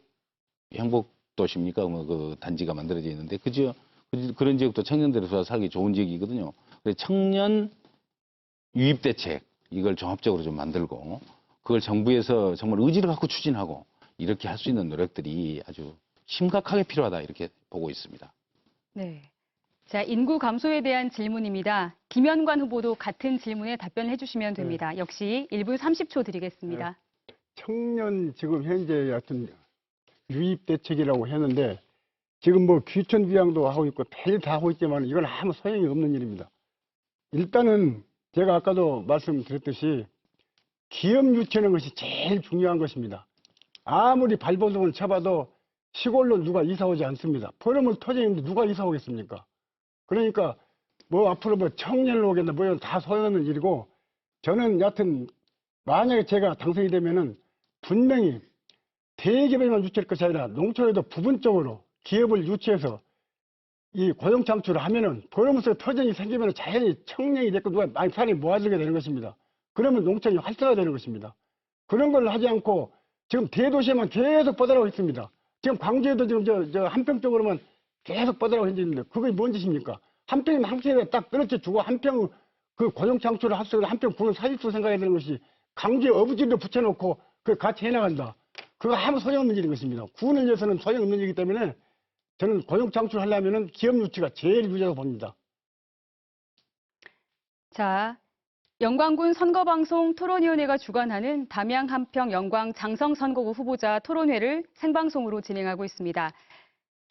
Speaker 3: 도시입니까? 뭐 그 단지가 만들어져 있는데 그런 지역도 청년들이 좋아서 살기 좋은 지역이거든요. 그래서 청년 유입 대책 이걸 종합적으로 좀 만들고 그걸 정부에서 정말 의지를 갖고 추진하고 이렇게 할 수 있는 노력들이 아주 심각하게 필요하다 이렇게 보고 있습니다.
Speaker 1: 네. 자, 인구 감소에 대한 질문입니다. 김현관 후보도 같은 질문에 답변을 해주시면 됩니다. 역시 1분 30초 드리겠습니다.
Speaker 2: 청년 지금 현재 하여튼 유입 대책이라고 했는데 지금 뭐 귀촌 귀향도 하고 있고 별일 다 하고 있지만 이건 아무 소용이 없는 일입니다. 일단은 제가 아까도 말씀드렸듯이 기업 유치하는 것이 제일 중요한 것입니다. 아무리 발버둥을 쳐봐도 시골로 누가 이사 오지 않습니다. 버름을 터지는데 누가 이사 오겠습니까? 그러니까 뭐 앞으로 뭐 청년을 오겠나 뭐 이런 다 소용없는 일이고 저는 여하튼 만약에 제가 당선이 되면은 분명히 대기업에만 유치할 것이 아니라 농촌에도 부분적으로 기업을 유치해서 이 고용 창출을 하면은 버름에서 터전이 생기면 자연히 청년이 됐고 누가 많이 사람이 모아들게 되는 것입니다. 그러면 농촌이 활성화되는 것입니다. 그런 걸 하지 않고 지금 대도시에만 계속 뻗어나가고 있습니다. 지금 광주에도 지금 저 한평 쪽으로만 계속 뻗어나가고 있는데 그게 뭔 짓입니까? 한평이면 한평에 딱 떨어져 주고 한평 그 고용 창출을 할 수 있는 한평 구는 사직수 생각해야 되는 것이 강주에 어부지도 붙여놓고 그 같이 해나간다. 그거 아무 소용없는 일인 것입니다. 구를 위해서는 소용없는 일이기 때문에 저는 고용 창출하려면은 기업 유치가 제일 유리하다고 봅니다.
Speaker 1: 자, 영광군 선거방송 토론위원회가 주관하는 담양 한평 영광 장성 선거구 후보자 토론회를 생방송으로 진행하고 있습니다.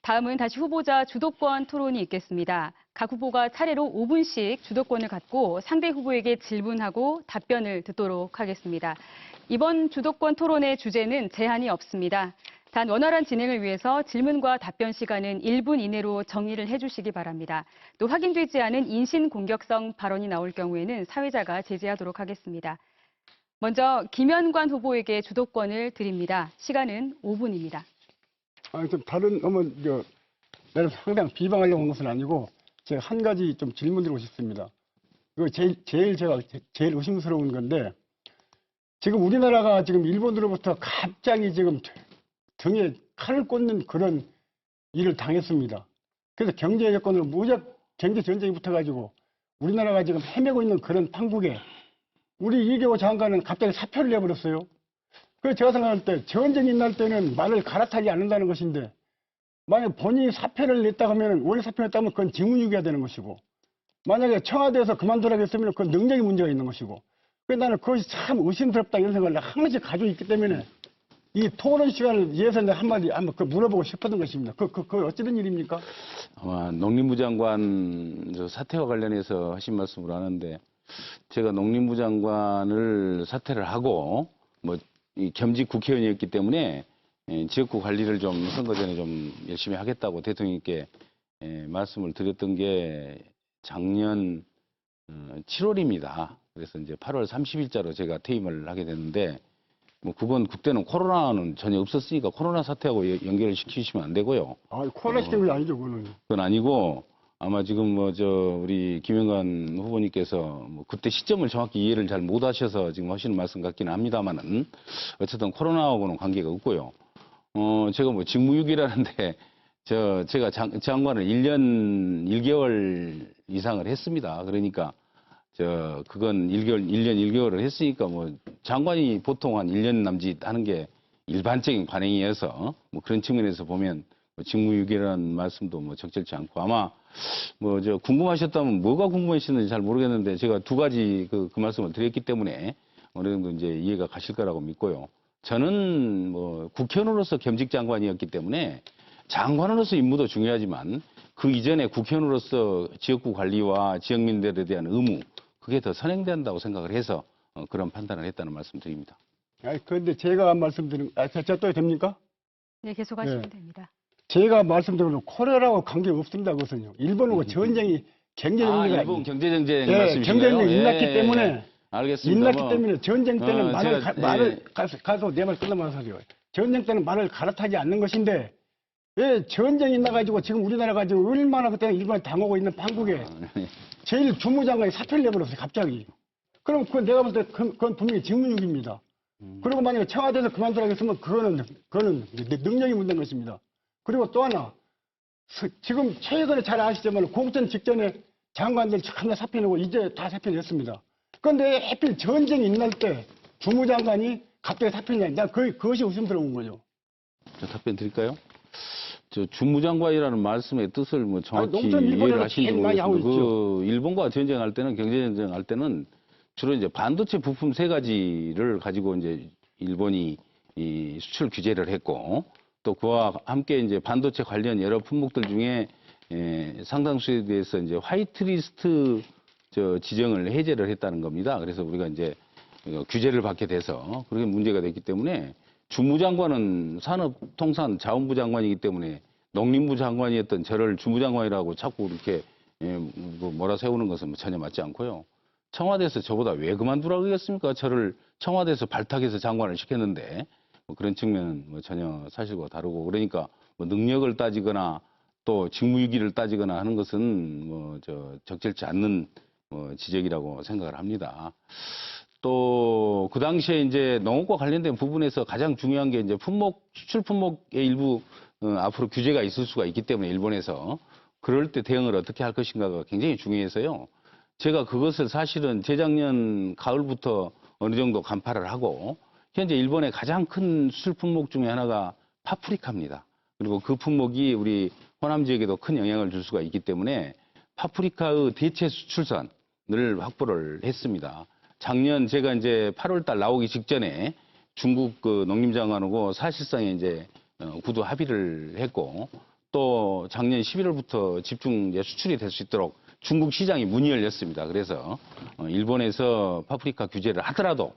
Speaker 1: 다음은 다시 후보자 주도권 토론이 있겠습니다. 각 후보가 차례로 5분씩 주도권을 갖고 상대 후보에게 질문하고 답변을 듣도록 하겠습니다. 이번 주도권 토론의 주제는 제한이 없습니다. 단 원활한 진행을 위해서 질문과 답변 시간은 1분 이내로 정리를 해주시기 바랍니다. 또 확인되지 않은 인신공격성 발언이 나올 경우에는 사회자가 제지하도록 하겠습니다. 먼저 김현관 후보에게 주도권을 드립니다. 시간은 5분입니다.
Speaker 2: 좀 다른 내가 상당히 비방하려고 한 것은 아니고 제가 한 가지 좀 질문드리고 싶습니다. 이거 제일 의심스러운 건데 지금 우리나라가 지금 일본으로부터 갑자기 지금 등에 칼을 꽂는 그런 일을 당했습니다. 그래서 경제 여건으로 무작 경제 전쟁이 붙어가지고 우리나라가 지금 헤매고 있는 그런 판국에 우리 이계호 장관은 갑자기 사표를 내버렸어요. 그래서 제가 생각할 때 전쟁이 날 때는 말을 갈아타지 않는다는 것인데 만약 본인이 사표를 냈다 하면 원래 사표를 냈다면 그건 직무유기가 되는 것이고 만약에 청와대에서 그만두라고 했으면 그건 능력이 문제가 있는 것이고 그래서 나는 그것이 참 의심스럽다 이런 생각을 항상 가지고 있기 때문에 이 토론 시간을 위해서 한마디 한번 물어보고 싶었던 것입니다. 그 어찌된 일입니까?
Speaker 3: 아마 농림부 장관 사퇴와 관련해서 하신 말씀을 하는데 제가 농림부 장관을 사퇴를 하고 이 겸직 국회의원이었기 때문에 지역구 관리를 좀 선거 전에 좀 열심히 하겠다고 대통령께 말씀을 드렸던 게 작년 7월입니다. 그래서 이제 8월 30일자로 제가 퇴임을 하게 됐는데 그건 그때는 코로나는 전혀 없었으니까 코로나 사태하고 연결을 시키시면 안 되고요.
Speaker 2: 코로나 시킨 게 아니죠, 그거는.
Speaker 3: 그건 아니고 아마 지금 우리 김영관 후보님께서 그때 시점을 정확히 이해를 잘 못하셔서 지금 하시는 말씀 같기는 합니다만은 어쨌든 코로나하고는 관계가 없고요. 제가 직무유기라는데 제가 장관을 1년 1개월 이상을 했습니다. 그러니까 그건 1년 1개월을 했으니까 장관이 보통 한 1년 남짓 하는 게 일반적인 관행이어서 그런 측면에서 보면 직무유기라는 말씀도 적절치 않고 아마 궁금하셨다면 뭐가 궁금하셨는지 잘 모르겠는데 제가 두 가지 그 말씀을 드렸기 때문에 어느 정도 이제 이해가 가실 거라고 믿고요. 저는 국회의원으로서 겸직 장관이었기 때문에 장관으로서 임무도 중요하지만 그 이전에 국회의원으로서 지역구 관리와 지역민들에 대한 의무 그게 더 선행된다고 생각을 해서 그런 판단을 했다는 말씀 드립니다.
Speaker 2: 그런데 제가 말씀드린, 제가 또 됩니까?
Speaker 1: 네, 계속하시면 됩니다.
Speaker 2: 제가 말씀드린 코로나하고 관계 없습니다. 그것은요. 일본하고 전쟁이 경제정쟁이
Speaker 3: 일본 경제정쟁 말씀이신가요?
Speaker 2: 경제정쟁이 일났기 때문에
Speaker 3: 알겠습니다.
Speaker 2: 일났기 때문에 전쟁 때는 말을 가서 내 말 끝나면 하세요. 전쟁 때는 말을 갈아타지 않는 것인데 왜 전쟁이 나가지고 지금 우리나라가 지금 얼마나 그때는 일본에 당하고 있는 판국에 제일 주무장관이 사표를 내버렸어요. 갑자기. 그럼 그건 내가 볼 때 그건 분명히 직무유기입니다. 그리고 만약에 청와대에서 그만두라고 했으면 그거는 능력이 문제인 것입니다. 그리고 또 하나, 지금 최근에 잘 아시지만 공천 직전에 장관들 전부 사표내고 이제 다 사표냈습니다. 그런데 하필 전쟁이 일날 때 주무장관이 갑자기 사표내냐. 난 그것이 의심스러운 거죠.
Speaker 3: 저 답변 드릴까요? 저 주무장관이라는 말씀의 뜻을 뭐 정확히
Speaker 2: 농촌 일본에서
Speaker 3: 이해를 하시는지
Speaker 2: 제일 많이 하고
Speaker 3: 모르겠습니다.
Speaker 2: 있죠.
Speaker 3: 그 일본과 전쟁할 때는 경제전쟁할 때는 주로 이제 반도체 부품 세 가지를 가지고 이제 일본이 이 수출 규제를 했고 또 그와 함께 이제 반도체 관련 여러 품목들 중에 상당수에 대해서 이제 화이트리스트 지정을 해제를 했다는 겁니다. 그래서 우리가 이제 규제를 받게 돼서 그렇게 문제가 됐기 때문에 주무장관은 산업통상자원부 장관이기 때문에 농림부 장관이었던 저를 주무장관이라고 자꾸 이렇게 몰아세우는 것은 전혀 맞지 않고요. 청와대에서 저보다 왜 그만두라고 그러겠습니까? 저를 청와대에서 발탁해서 장관을 시켰는데 뭐 그런 측면은 뭐 전혀 사실과 다르고 그러니까 뭐 능력을 따지거나 또 직무유기를 따지거나 하는 것은 뭐 적절치 않는 지적이라고 생각을 합니다. 또 그 당시에 이제 농업과 관련된 부분에서 가장 중요한 게 이제 수출 품목의 일부 앞으로 규제가 있을 수가 있기 때문에 일본에서 그럴 때 대응을 어떻게 할 것인가가 굉장히 중요해서요. 제가 그것을 사실은 재작년 가을부터 어느 정도 간파를 하고 현재 일본의 가장 큰 수출 품목 중에 하나가 파프리카입니다. 그리고 그 품목이 우리 호남 지역에도 큰 영향을 줄 수가 있기 때문에 파프리카의 대체 수출선을 확보를 했습니다. 작년 제가 이제 8월 달 나오기 직전에 중국 그 농림장관하고 사실상에 이제 구두 합의를 했고 또 작년 11월부터 집중 이제 수출이 될 수 있도록 중국 시장이 문이 열렸습니다. 그래서 일본에서 파프리카 규제를 하더라도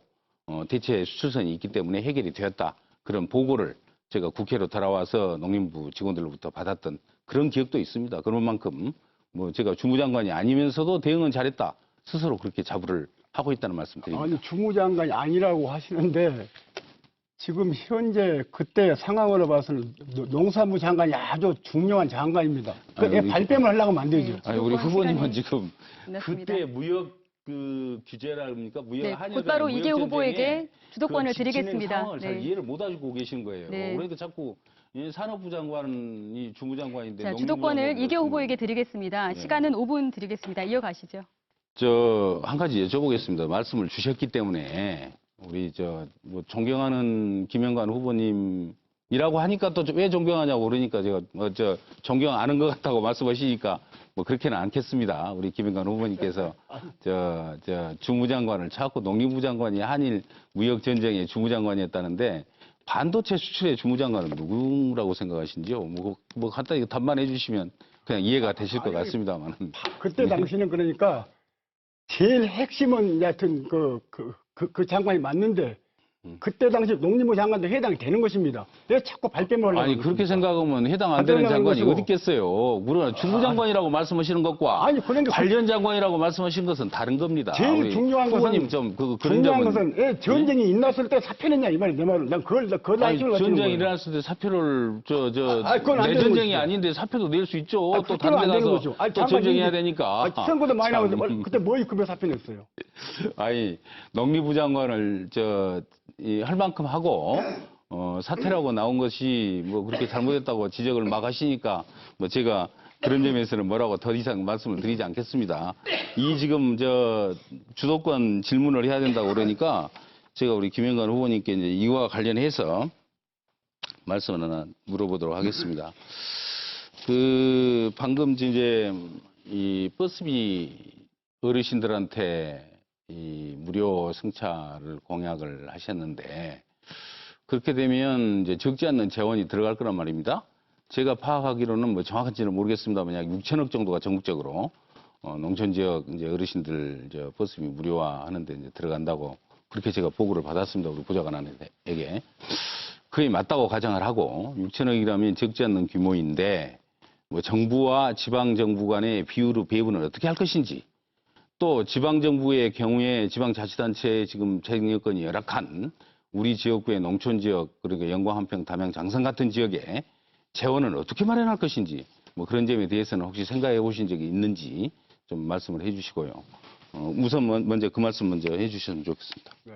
Speaker 3: 대체 수출선이 있기 때문에 해결이 되었다. 그런 보고를 제가 국회로 돌아와서 농림부 직원들로부터 받았던 그런 기억도 있습니다. 그런 만큼 뭐 제가 주무장관이 아니면서도 대응은 잘했다. 스스로 그렇게 자부를 하고 있다는 말씀 드립니다.
Speaker 2: 아니, 주무장관이 아니라고 하시는데 지금 현재 그때 상황으로 봐서는 농산부 장관이 아주 중요한 장관입니다. 그 발뺌을 하려고 하면 안 되죠.
Speaker 1: 네.
Speaker 3: 아니, 우리 후보님은
Speaker 1: 시간이
Speaker 3: 지금
Speaker 1: 끝났습니다.
Speaker 3: 그때 무역 그 규제라 합니까? 무역
Speaker 1: 네,
Speaker 3: 한일
Speaker 1: 곧바로
Speaker 3: 간의
Speaker 1: 이재호
Speaker 3: 무역
Speaker 1: 후보에게
Speaker 3: 전쟁에
Speaker 1: 주도권을
Speaker 3: 그 진행
Speaker 1: 드리겠습니다.
Speaker 3: 상황을 잘
Speaker 1: 네.
Speaker 3: 이해를 못하고 계신 거예요.
Speaker 1: 네.
Speaker 3: 그러니까 자꾸 산업부 장관이 주무장관인데
Speaker 1: 자,
Speaker 3: 농림부
Speaker 1: 주도권을
Speaker 3: 장관으로
Speaker 1: 이재호
Speaker 3: 지금
Speaker 1: 후보에게 드리겠습니다.
Speaker 3: 네.
Speaker 1: 시간은 5분 드리겠습니다. 이어가시죠.
Speaker 3: 한 가지 여쭤보겠습니다. 말씀을 주셨기 때문에 우리 뭐 존경하는 김영관 후보님이라고 하니까 또 왜 존경하냐고 그러니까 제가 존경 안 한 것 같다고 말씀하시니까 뭐 그렇게는 않겠습니다. 우리 김영관 후보님께서 주무장관을 자꾸 농림부 장관이 한일 무역 전쟁의 주무장관이었다는데 반도체 수출의 주무장관은 누구라고 생각하신지요? 뭐 간단히 답만 해주시면 그냥 이해가 되실 것 같습니다만.
Speaker 2: 그때 당시는 그러니까 제일 핵심은 여하튼 그 장관이 맞는데 그때 당시 농림부 장관도 해당이 되는 것입니다. 왜 자꾸 발뺌을 하려고
Speaker 3: 아니 그렇게 생각하면 해당 안 되는 장관이 어디 있겠어요. 그러나 주무장관이라고 말씀하시는 것과
Speaker 2: 아니, 그러니까
Speaker 3: 관련 장관이라고 말씀하시는 것은 다른 겁니다.
Speaker 2: 제일
Speaker 3: 우리
Speaker 2: 중요한
Speaker 3: 후보님
Speaker 2: 것은
Speaker 3: 좀 그런
Speaker 2: 중요한
Speaker 3: 점은
Speaker 2: 것은 왜 전쟁이 일어났을 때 사표냈냐 이 말이 내 말은 난 그걸
Speaker 3: 아니,
Speaker 2: 하시는
Speaker 3: 전쟁이 일어났을 때 사표를
Speaker 2: 그건 안
Speaker 3: 내
Speaker 2: 되는
Speaker 3: 전쟁이
Speaker 2: 것이죠.
Speaker 3: 아닌데 사표도 낼 수 있죠.
Speaker 2: 아니,
Speaker 3: 또
Speaker 2: 그때는
Speaker 3: 다른 데
Speaker 2: 안 되는
Speaker 3: 가서
Speaker 2: 거죠. 아니,
Speaker 3: 또
Speaker 2: 장관
Speaker 3: 전쟁해야
Speaker 2: 이게-
Speaker 3: 되니까.
Speaker 2: 선거도 많이
Speaker 3: 참.
Speaker 2: 나오는데 그때 뭐 입급에 사표냈어요.
Speaker 3: 아니 농림부 장관을 할 만큼 하고 사퇴라고 나온 것이 뭐 그렇게 잘못했다고 지적을 막 하시니까 뭐 제가 그런 점에서는 뭐라고 더 이상 말씀을 드리지 않겠습니다. 이 지금 주도권 질문을 해야 된다고 그러니까 제가 우리 김영관 후보님께 이제 이와 관련해서 말씀을 하나 물어보도록 하겠습니다. 방금 이제 이 버스비 어르신들한테 이 무료 승차를 공약을 하셨는데 그렇게 되면 이제 적지 않는 재원이 들어갈 거란 말입니다. 제가 파악하기로는 뭐 정확한지는 모르겠습니다만 약 6천억 정도가 전국적으로 농촌 지역 이제 어르신들 버스비 무료화하는데 이제 들어간다고 그렇게 제가 보고를 받았습니다. 우리 보좌관에게 그게 맞다고 가정을 하고 6천억이라면 적지 않는 규모인데 뭐 정부와 지방 정부 간의 비율의 배분을 어떻게 할 것인지. 또 지방정부의 경우에 지방자치단체의 지금 재정여건이 열악한 우리 지역구의 농촌지역 그리고 영광, 한평, 담양, 장성 같은 지역에 재원을 어떻게 마련할 것인지 뭐 그런 점에 대해서는 혹시 생각해 보신 적이 있는지 좀 말씀을 해 주시고요. 우선 먼저 그 말씀 먼저 해 주셨으면 좋겠습니다.
Speaker 2: 네.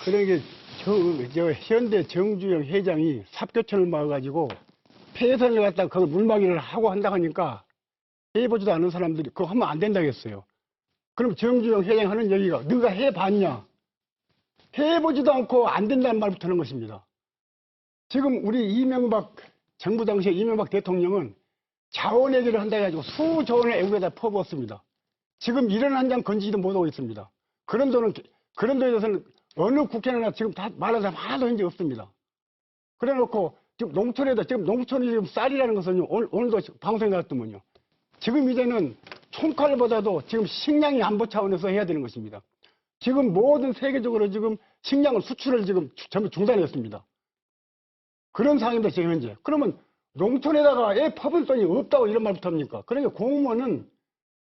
Speaker 2: 그러니까 현대 정주영 회장이 삽교천을 막아가지고 폐선을 갖다가 그걸 물막이를 하고 한다 하니까 해보지도 않은 사람들이 그거 하면 안 된다고 했어요. 그럼 정주영 회장 하는 얘기가 네가 해봤냐? 해보지도 않고 안 된다는 말부터 하는 것입니다. 지금 우리 이명박 정부 당시에 이명박 대통령은 자원외교를 한다 해가지고 수조 원을 애국에다 퍼부었습니다. 지금 1원 한 장 건지지도 못하고 있습니다. 그런 돈에 대해서는 어느 국회나 지금 다 말하는 사람 하나도 현재 없습니다. 그래 놓고 지금 농촌이 지금 쌀이라는 것은 오늘도 방송에 나왔더만요. 지금 이제는 총칼보다도 지금 식량이 안보 차원에서 해야 되는 것입니다. 지금 모든 세계적으로 지금 식량을 수출을 지금 전부 중단했습니다. 그런 상황입니다, 지금 현재. 그러면 농촌에다가 퍼볼 돈이 없다고 이런 말부터 합니까? 그러니까 공무원은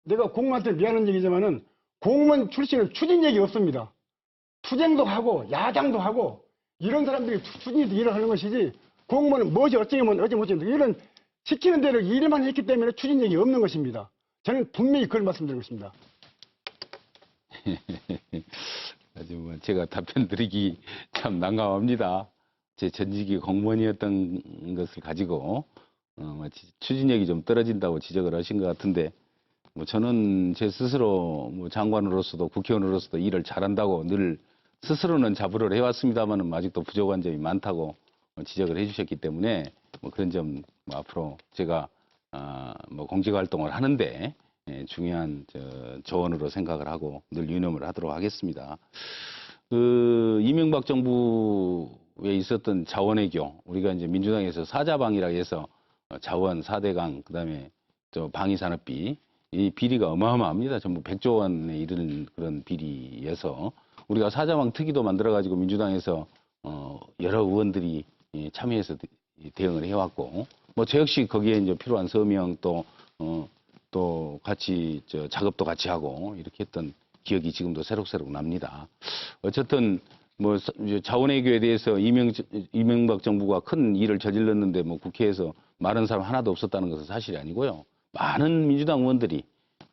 Speaker 2: 내가 공무원한테 미안한 얘기지만은 공무원 출신은 추진력이 없습니다. 투쟁도 하고 야당도 하고 이런 사람들이 추진해서 일을 하는 것이지 공무원은 뭐지 어쩌면 이런 시키는 대로 일만 했기 때문에 추진력이 없는 것입니다. 저는 분명히 그걸 말씀드리고 있습니다.
Speaker 3: 아주 뭐 제가 답변 드리기 참 난감합니다. 제 전직이 공무원이었던 것을 가지고 추진력이 좀 떨어진다고 지적을 하신 것 같은데 뭐 저는 제 스스로 뭐 장관으로서도 국회의원으로서도 일을 잘한다고 늘 스스로는 자부를 해왔습니다만은 아직도 부족한 점이 많다고 지적을 해주셨기 때문에 뭐 그런 점 뭐 앞으로 제가 뭐 공직 활동을 하는데 중요한 조언으로 생각을 하고 늘 유념을 하도록 하겠습니다. 그 이명박 정부에 있었던 자원외교 우리가 이제 민주당에서 사자방이라고 해서 자원 4대강 그다음에 저 방위산업비 이 비리가 어마어마합니다. 전부 100조 원에 이르는 그런 비리여서 우리가 사자방 특위도 만들어가지고 민주당에서 여러 의원들이 참여해서 대응을 해왔고, 뭐 저 역시 거기에 이제 필요한 서명 또 같이 작업도 같이 하고 이렇게 했던 기억이 지금도 새록새록 납니다. 어쨌든 뭐 자원외교에 대해서 이명박 정부가 큰 일을 저질렀는데 뭐 국회에서 말하는 사람 하나도 없었다는 것은 사실이 아니고요. 많은 민주당 의원들이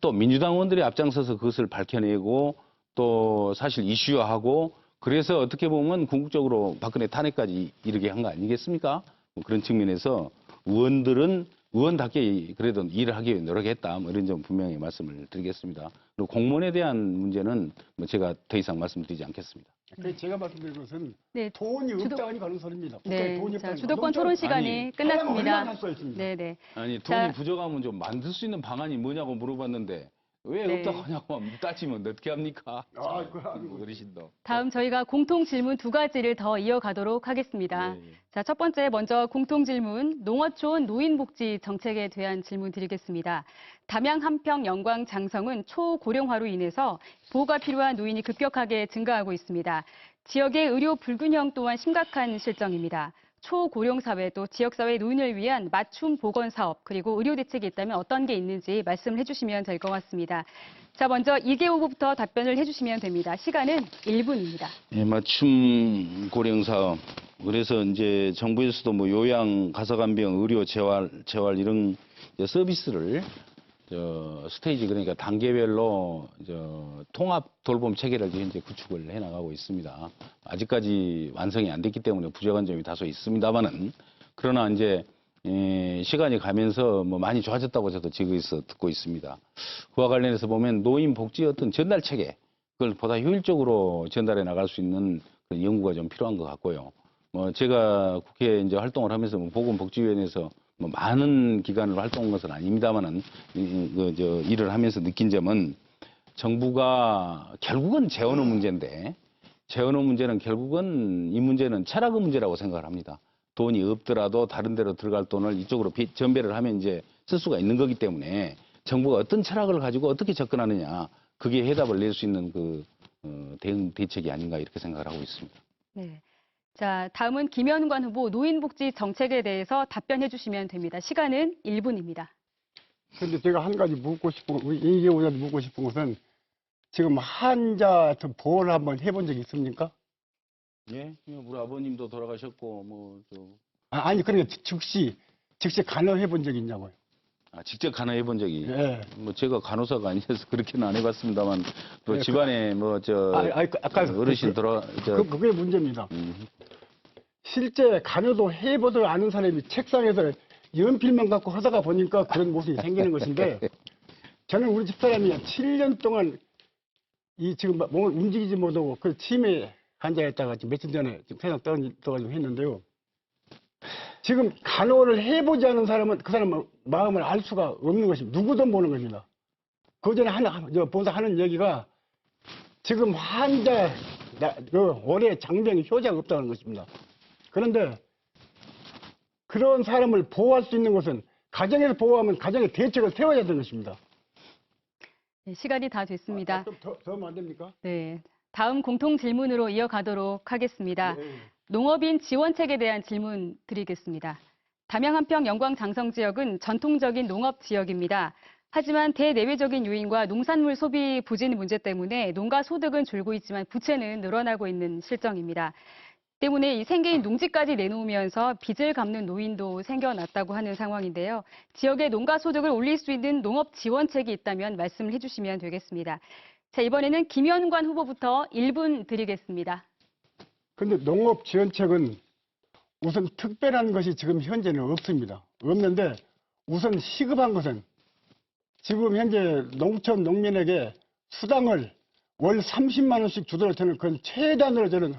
Speaker 3: 또 민주당 의원들이 앞장서서 그것을 밝혀내고 또 사실 이슈화하고 그래서 어떻게 보면 궁극적으로 박근혜 탄핵까지 이르게 한 거 아니겠습니까? 뭐 그런 측면에서 의원들은 의원답게 그래도 일을 하기 위해 노력했다. 뭐 이런 점 분명히 말씀을 드리겠습니다. 그리고 공무원에 대한 문제는 뭐 제가 더 이상 말씀드리지 않겠습니다.
Speaker 2: 그래서 제가 말씀드린 것은
Speaker 1: 네,
Speaker 2: 돈이 없다니 가는 소리입니다.
Speaker 1: 네,
Speaker 2: 돈이
Speaker 1: 자,
Speaker 2: 없다니
Speaker 1: 주도권 토론 시간이
Speaker 3: 아니,
Speaker 1: 끝났습니다.
Speaker 2: 있습니다.
Speaker 1: 네, 네.
Speaker 3: 아니
Speaker 1: 자,
Speaker 3: 돈이 부족하면 좀 만들 수 있는 방안이 뭐냐고 물어봤는데 왜
Speaker 1: 네.
Speaker 3: 없다고 하냐고 따지면 어떻게 합니까?
Speaker 2: 그거 아니고.
Speaker 3: 어르신도.
Speaker 1: 다음 저희가 공통 질문 두 가지를 더 이어가도록 하겠습니다.
Speaker 3: 예, 예.
Speaker 1: 자, 첫 번째 먼저 공통 질문 농어촌 노인복지 정책에 대한 질문 드리겠습니다. 담양 함평 영광 장성은 초고령화로 인해서 보호가 필요한 노인이 급격하게 증가하고 있습니다. 지역의 의료 불균형 또한 심각한 실정입니다. 초고령 사회 또 지역사회 노인을 위한 맞춤 보건 사업 그리고 의료 대책이 있다면 어떤 게 있는지 말씀을 해주시면 될 것 같습니다. 자, 먼저 이계호 후보부터 답변을 해주시면 됩니다. 시간은 1분입니다.
Speaker 3: 예, 맞춤 고령 사업. 그래서 이제 정부에서도 뭐 요양, 가서간병, 의료, 재활 이런 이제 서비스를 스테이지 그러니까 단계별로 통합 돌봄 체계를 현재 구축을 해 나가고 있습니다. 아직까지 완성이 안 됐기 때문에 부족한 점이 다소 있습니다만은 그러나 이제 시간이 가면서 뭐 많이 좋아졌다고 저도 지구에서 듣고 있습니다. 그와 관련해서 보면 노인 복지 어떤 전달 체계 그걸 보다 효율적으로 전달해 나갈 수 있는 그런 연구가 좀 필요한 것 같고요. 뭐 제가 국회에 이제 활동을 하면서 뭐 보건복지위원회에서 뭐 많은 기간을 활동한 것은 아닙니다만은 일을 하면서 느낀 점은 정부가 결국은 재원의 문제인데 재원의 문제는 결국은 이 문제는 철학의 문제라고 생각을 합니다. 돈이 없더라도 다른 데로 들어갈 돈을 이쪽으로 전배를 하면 이제 쓸 수가 있는 거기 때문에 정부가 어떤 철학을 가지고 어떻게 접근하느냐 그게 해답을 낼 수 있는 그 대응 대책이 아닌가 이렇게 생각을 하고 있습니다.
Speaker 1: 네. 자, 다음은 김현관 후보 노인복지 정책에 대해서 답변해 주시면 됩니다. 시간은 1분입니다.
Speaker 2: 그런데 제가 한 가지 묻고 싶은, 이계호 의원한테 묻고 싶은 것은 지금 환자 보호를 한번 해본 적 있습니까?
Speaker 3: 예, 우리 아버님도 돌아가셨고
Speaker 2: 아니, 그러니까 즉시 간호해 본 적이 있냐고요.
Speaker 3: 직접 간호해 본 적이
Speaker 2: 예.
Speaker 3: 뭐 제가 간호사가 아니어서 그렇게는 안 해봤습니다만 또
Speaker 2: 예,
Speaker 3: 집안에
Speaker 2: 아까
Speaker 3: 어르신
Speaker 2: 그게 문제입니다. 실제 간호도 해보도 아는 사람이 책상에서 연필만 갖고 하다가 보니까 그런 모습이 생기는 것인데 저는 우리 집사람이 7년 동안 이 지금 몸을 움직이지 못하고 그 치매 환자였다가 지금 며칠 전에 지금 세상 떠가지고 했는데요. 지금 간호를 해보지 않은 사람은 그 사람 마음을 알 수가 없는 것입니다. 누구도 모르는 것입니다. 그 전에 보다 하는 얘기가 지금 환자, 올해 장병이 효자가 없다는 것입니다. 그런데 그런 사람을 보호할 수 있는 것은 가정에서 보호하면 가정의 대책을 세워야 되는 것입니다.
Speaker 1: 네, 시간이 다 됐습니다.
Speaker 2: 좀 더 하면 안 됩니까?
Speaker 1: 네, 다음 공통 질문으로 이어가도록 하겠습니다.
Speaker 2: 네.
Speaker 1: 농업인 지원책에 대한 질문 드리겠습니다. 담양 한평 영광 장성 지역은 전통적인 농업 지역입니다. 하지만 대내외적인 요인과 농산물 소비 부진 문제 때문에 농가 소득은 줄고 있지만 부채는 늘어나고 있는 실정입니다. 때문에 이 생계인 농지까지 내놓으면서 빚을 갚는 노인도 생겨났다고 하는 상황인데요. 지역의 농가 소득을 올릴 수 있는 농업 지원책이 있다면 말씀을 해주시면 되겠습니다. 자, 이번에는 김현관 후보부터 1분 드리겠습니다.
Speaker 2: 근데 농업 지원책은 우선 특별한 것이 지금 현재는 없습니다. 없는데 우선 시급한 것은 지금 현재 농촌 농민에게 수당을 월 30만 원씩 주도록 저는 그건 최단으로 저는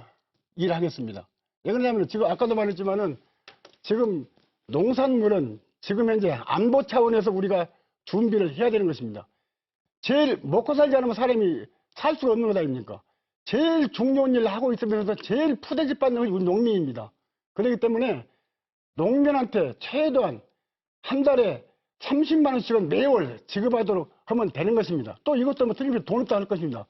Speaker 2: 일하겠습니다. 왜 그러냐면 지금 아까도 말했지만은 지금 농산물은 지금 현재 안보 차원에서 우리가 준비를 해야 되는 것입니다. 제일 먹고 살지 않으면 사람이 살 수가 없는 것 아닙니까? 제일 중요한 일을 하고 있으면서 제일 푸대집 받는 것이 우리 농민입니다. 그렇기 때문에 농민한테 최소한 한 달에 30만 원씩은 매월 지급하도록 하면 되는 것입니다. 또 이것도 뭐 틀림없이 돈을 따를 것입니다.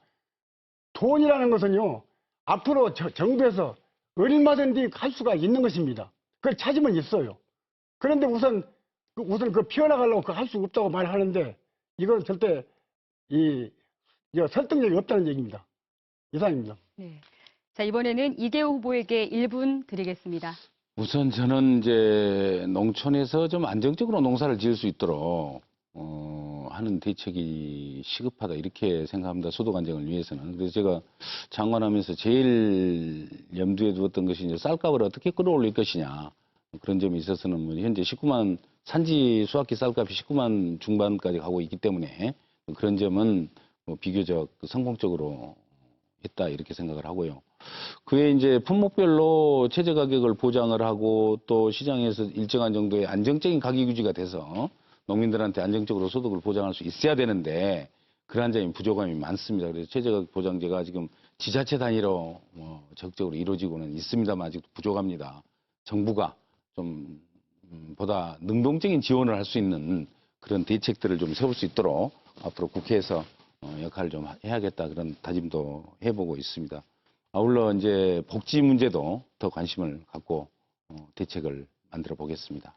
Speaker 2: 돈이라는 것은요, 앞으로 정부에서 얼마든지 할 수가 있는 것입니다. 그걸 찾으면 있어요. 그런데 우선 그 피어나가려고 할 수 없다고 말하는데 이건 절대 설득력이 없다는 얘기입니다. 이상입니다.
Speaker 1: 네. 자, 이번에는 이계호 후보에게 1분 드리겠습니다.
Speaker 3: 우선 저는 이제 농촌에서 좀 안정적으로 농사를 지을 수 있도록 하는 대책이 시급하다 이렇게 생각합니다. 소득 안정을 위해서는. 그래서 제가 장관하면서 제일 염두에 두었던 것이 이제 쌀값을 어떻게 끌어올릴 것이냐 그런 점이 있어서는 뭐 현재 19만 산지 수확기 쌀값이 19만 중반까지 가고 있기 때문에 그런 점은 뭐 비교적 성공적으로 했다 이렇게 생각을 하고요. 그에 이제 품목별로 최저 가격을 보장을 하고 또 시장에서 일정한 정도의 안정적인 가격 유지가 돼서 농민들한테 안정적으로 소득을 보장할 수 있어야 되는데 그러한 점이 부족함이 많습니다. 그래서 최저 가격 보장제가 지금 지자체 단위로 적극적으로 이루어지고는 있습니다만 아직도 부족합니다. 정부가 좀 보다 능동적인 지원을 할 수 있는 그런 대책들을 좀 세울 수 있도록 앞으로 국회에서 역할을 좀 해야겠다 그런 다짐도 해보고 있습니다. 아울러 이제 복지 문제도 더 관심을 갖고 대책을 만들어 보겠습니다.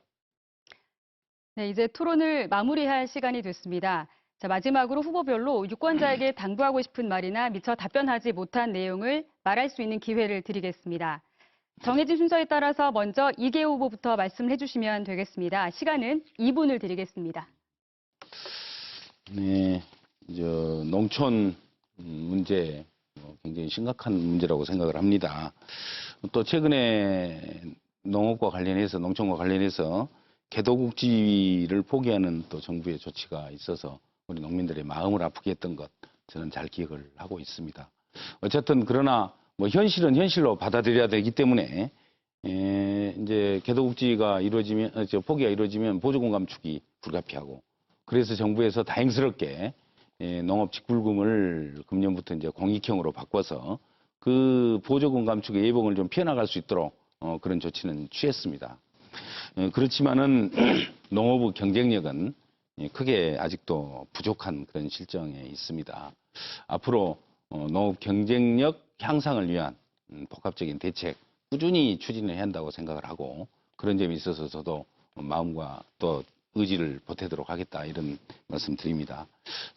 Speaker 1: 네, 이제 토론을 마무리할 시간이 됐습니다. 자, 마지막으로 후보별로 유권자에게 당부하고 싶은 말이나 미처 답변하지 못한 내용을 말할 수 있는 기회를 드리겠습니다. 정해진 순서에 따라서 먼저 이계호 후보부터 말씀을 해주시면 되겠습니다. 시간은 2분을 드리겠습니다.
Speaker 3: 네, 농촌 문제 굉장히 심각한 문제라고 생각을 합니다. 또 최근에 농업과 관련해서 농촌과 관련해서 개도국지를 포기하는 또 정부의 조치가 있어서 우리 농민들의 마음을 아프게 했던 것 저는 잘 기억을 하고 있습니다. 어쨌든 그러나 뭐 현실은 현실로 받아들여야 되기 때문에 이제 개도국지가 이루어지면 포기가 이루어지면 보조금 감축이 불가피하고 그래서 정부에서 다행스럽게 농업 직불금을 금년부터 이제 공익형으로 바꿔서 그 보조금 감축의 예봉을 좀 피해나갈 수 있도록 그런 조치는 취했습니다. 그렇지만은 농업의 경쟁력은 크게 아직도 부족한 그런 실정에 있습니다. 앞으로 농업 경쟁력 향상을 위한 복합적인 대책 꾸준히 추진해야 한다고 생각을 하고 그런 점에 있어서 저도 마음과 또 의지를 보태도록 하겠다 이런 말씀 드립니다.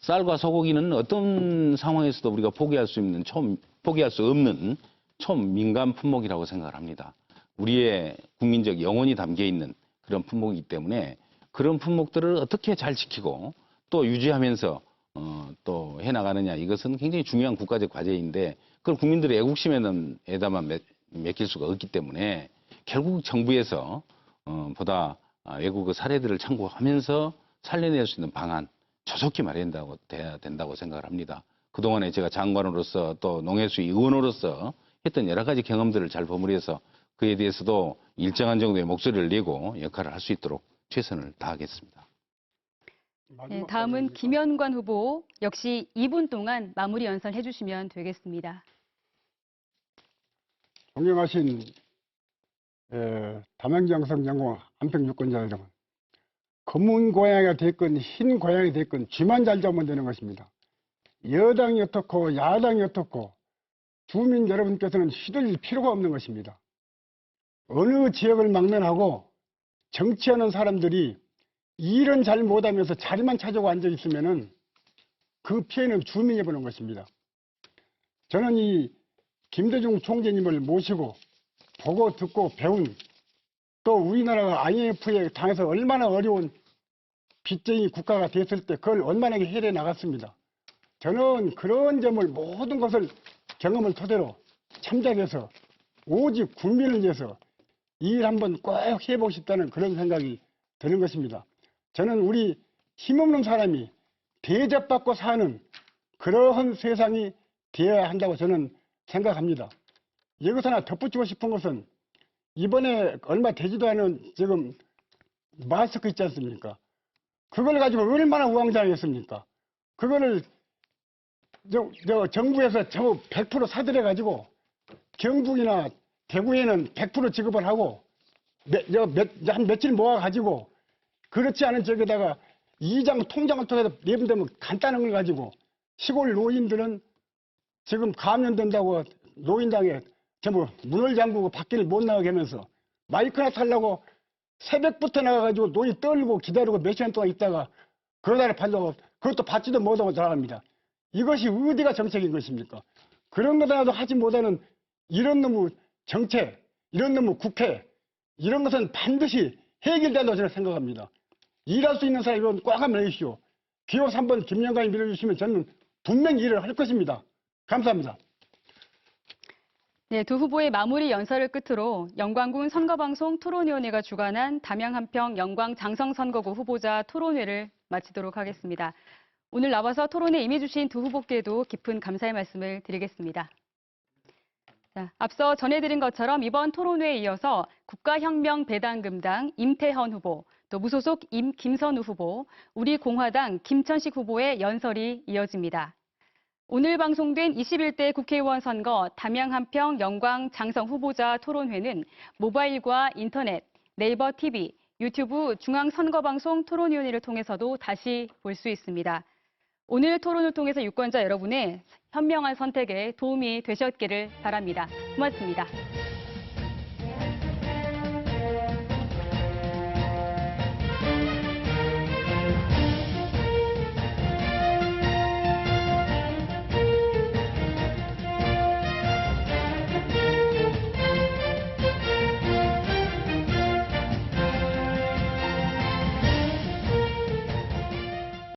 Speaker 3: 쌀과 소고기는 어떤 상황에서도 우리가 포기할 수 없는 초민감 품목이라고 생각을 합니다. 우리의 국민적 영혼이 담겨 있는 그런 품목이기 때문에 그런 품목들을 어떻게 잘 지키고 또 유지하면서 또 해나가느냐 이것은 굉장히 중요한 국가적 과제인데 그걸 국민들의 애국심에다만 맡길 수가 없기 때문에 결국 정부에서 보다 외국어 사례들을 참고하면서 살려낼 수 있는 방안 조속히 마련돼야 된다고 생각을 합니다. 그동안에 제가 장관으로서 또 농해수위 의원으로서 했던 여러 가지 경험들을 잘 버무려서 그에 대해서도 일정한 정도의 목소리를 내고 역할을 할 수 있도록 최선을 다하겠습니다.
Speaker 1: 네, 다음은 김현관 후보 역시 2분 동안 마무리 연설해 주시면 되겠습니다.
Speaker 2: 존경하신 담양장성 영광 안평 유권자 여러분, 검은 고양이가 됐건 흰 고양이 됐건 쥐만 잘 잡으면 되는 것입니다. 여당이 어떻고 야당이 어떻고 주민 여러분께서는 휘둘릴 필요가 없는 것입니다. 어느 지역을 막론하고 정치하는 사람들이 일은 잘 못하면서 자리만 차지하고 앉아 있으면은 그 피해는 주민이 보는 것입니다. 저는 이 김대중 총재님을 모시고 보고 듣고 배운, 또 우리나라가 IMF에 당해서 얼마나 어려운 빚쟁이 국가가 됐을 때 그걸 얼마나 해내 나갔습니다. 저는 그런 점을 모든 것을 경험을 토대로 참작해서 오직 국민을 위해서 이 일 한번 꼭 해보고 싶다는 그런 생각이 드는 것입니다. 저는 우리 힘없는 사람이 대접받고 사는 그러한 세상이 되어야 한다고 저는 생각합니다. 여기서 하나 덧붙이고 싶은 것은 이번에 얼마 되지도 않은 지금 마스크 있지 않습니까? 그걸 가지고 얼마나 우왕좌왕했습니까? 그거를 정부에서 저 100% 사들여 가지고 경북이나 대구에는 100% 지급을 하고 한 며칠 모아 가지고 그렇지 않은 지역에다가 이장 통장을 통해서 내분되면 간단한 걸 가지고 시골 노인들은 지금 감염된다고 노인당에 전부 문을 잠그고 밖을 못 나가게 하면서 마이크나 타려고 새벽부터 나가가지고 노인 떨고 기다리고 몇 시간 동안 있다가 그러다가 팔려고 그것도 받지도 못하고 나갑니다. 이것이 어디가 정책인 것입니까? 그런 거라도 하지 못하는 이런 놈의 정책, 이런 놈의 국회, 이런 것은 반드시 해결된다고 저는 생각합니다. 일할 수 있는 사람이 꽉 한번 해주시오. 기호 3번 김영관이 밀어주시면 저는 분명히 일을 할 것입니다. 감사합니다.
Speaker 1: 네, 두 후보의 마무리 연설을 끝으로 영광군 선거방송 토론위원회가 주관한 담양 한평 영광 장성 선거구 후보자 토론회를 마치도록 하겠습니다. 오늘 나와서 토론에 임해주신 두 후보께도 깊은 감사의 말씀을 드리겠습니다. 자, 앞서 전해드린 것처럼 이번 토론회에 이어서 국가혁명배당금당 임태헌 후보, 또 무소속 김선우 후보, 우리공화당 김천식 후보의 연설이 이어집니다. 오늘 방송된 21대 국회의원 선거 담양 한평 영광 장성 후보자 토론회는 모바일과 인터넷, 네이버 TV, 유튜브 중앙선거방송 토론위원회를 통해서도 다시 볼 수 있습니다. 오늘 토론을 통해서 유권자 여러분의 현명한 선택에 도움이 되셨기를 바랍니다. 고맙습니다.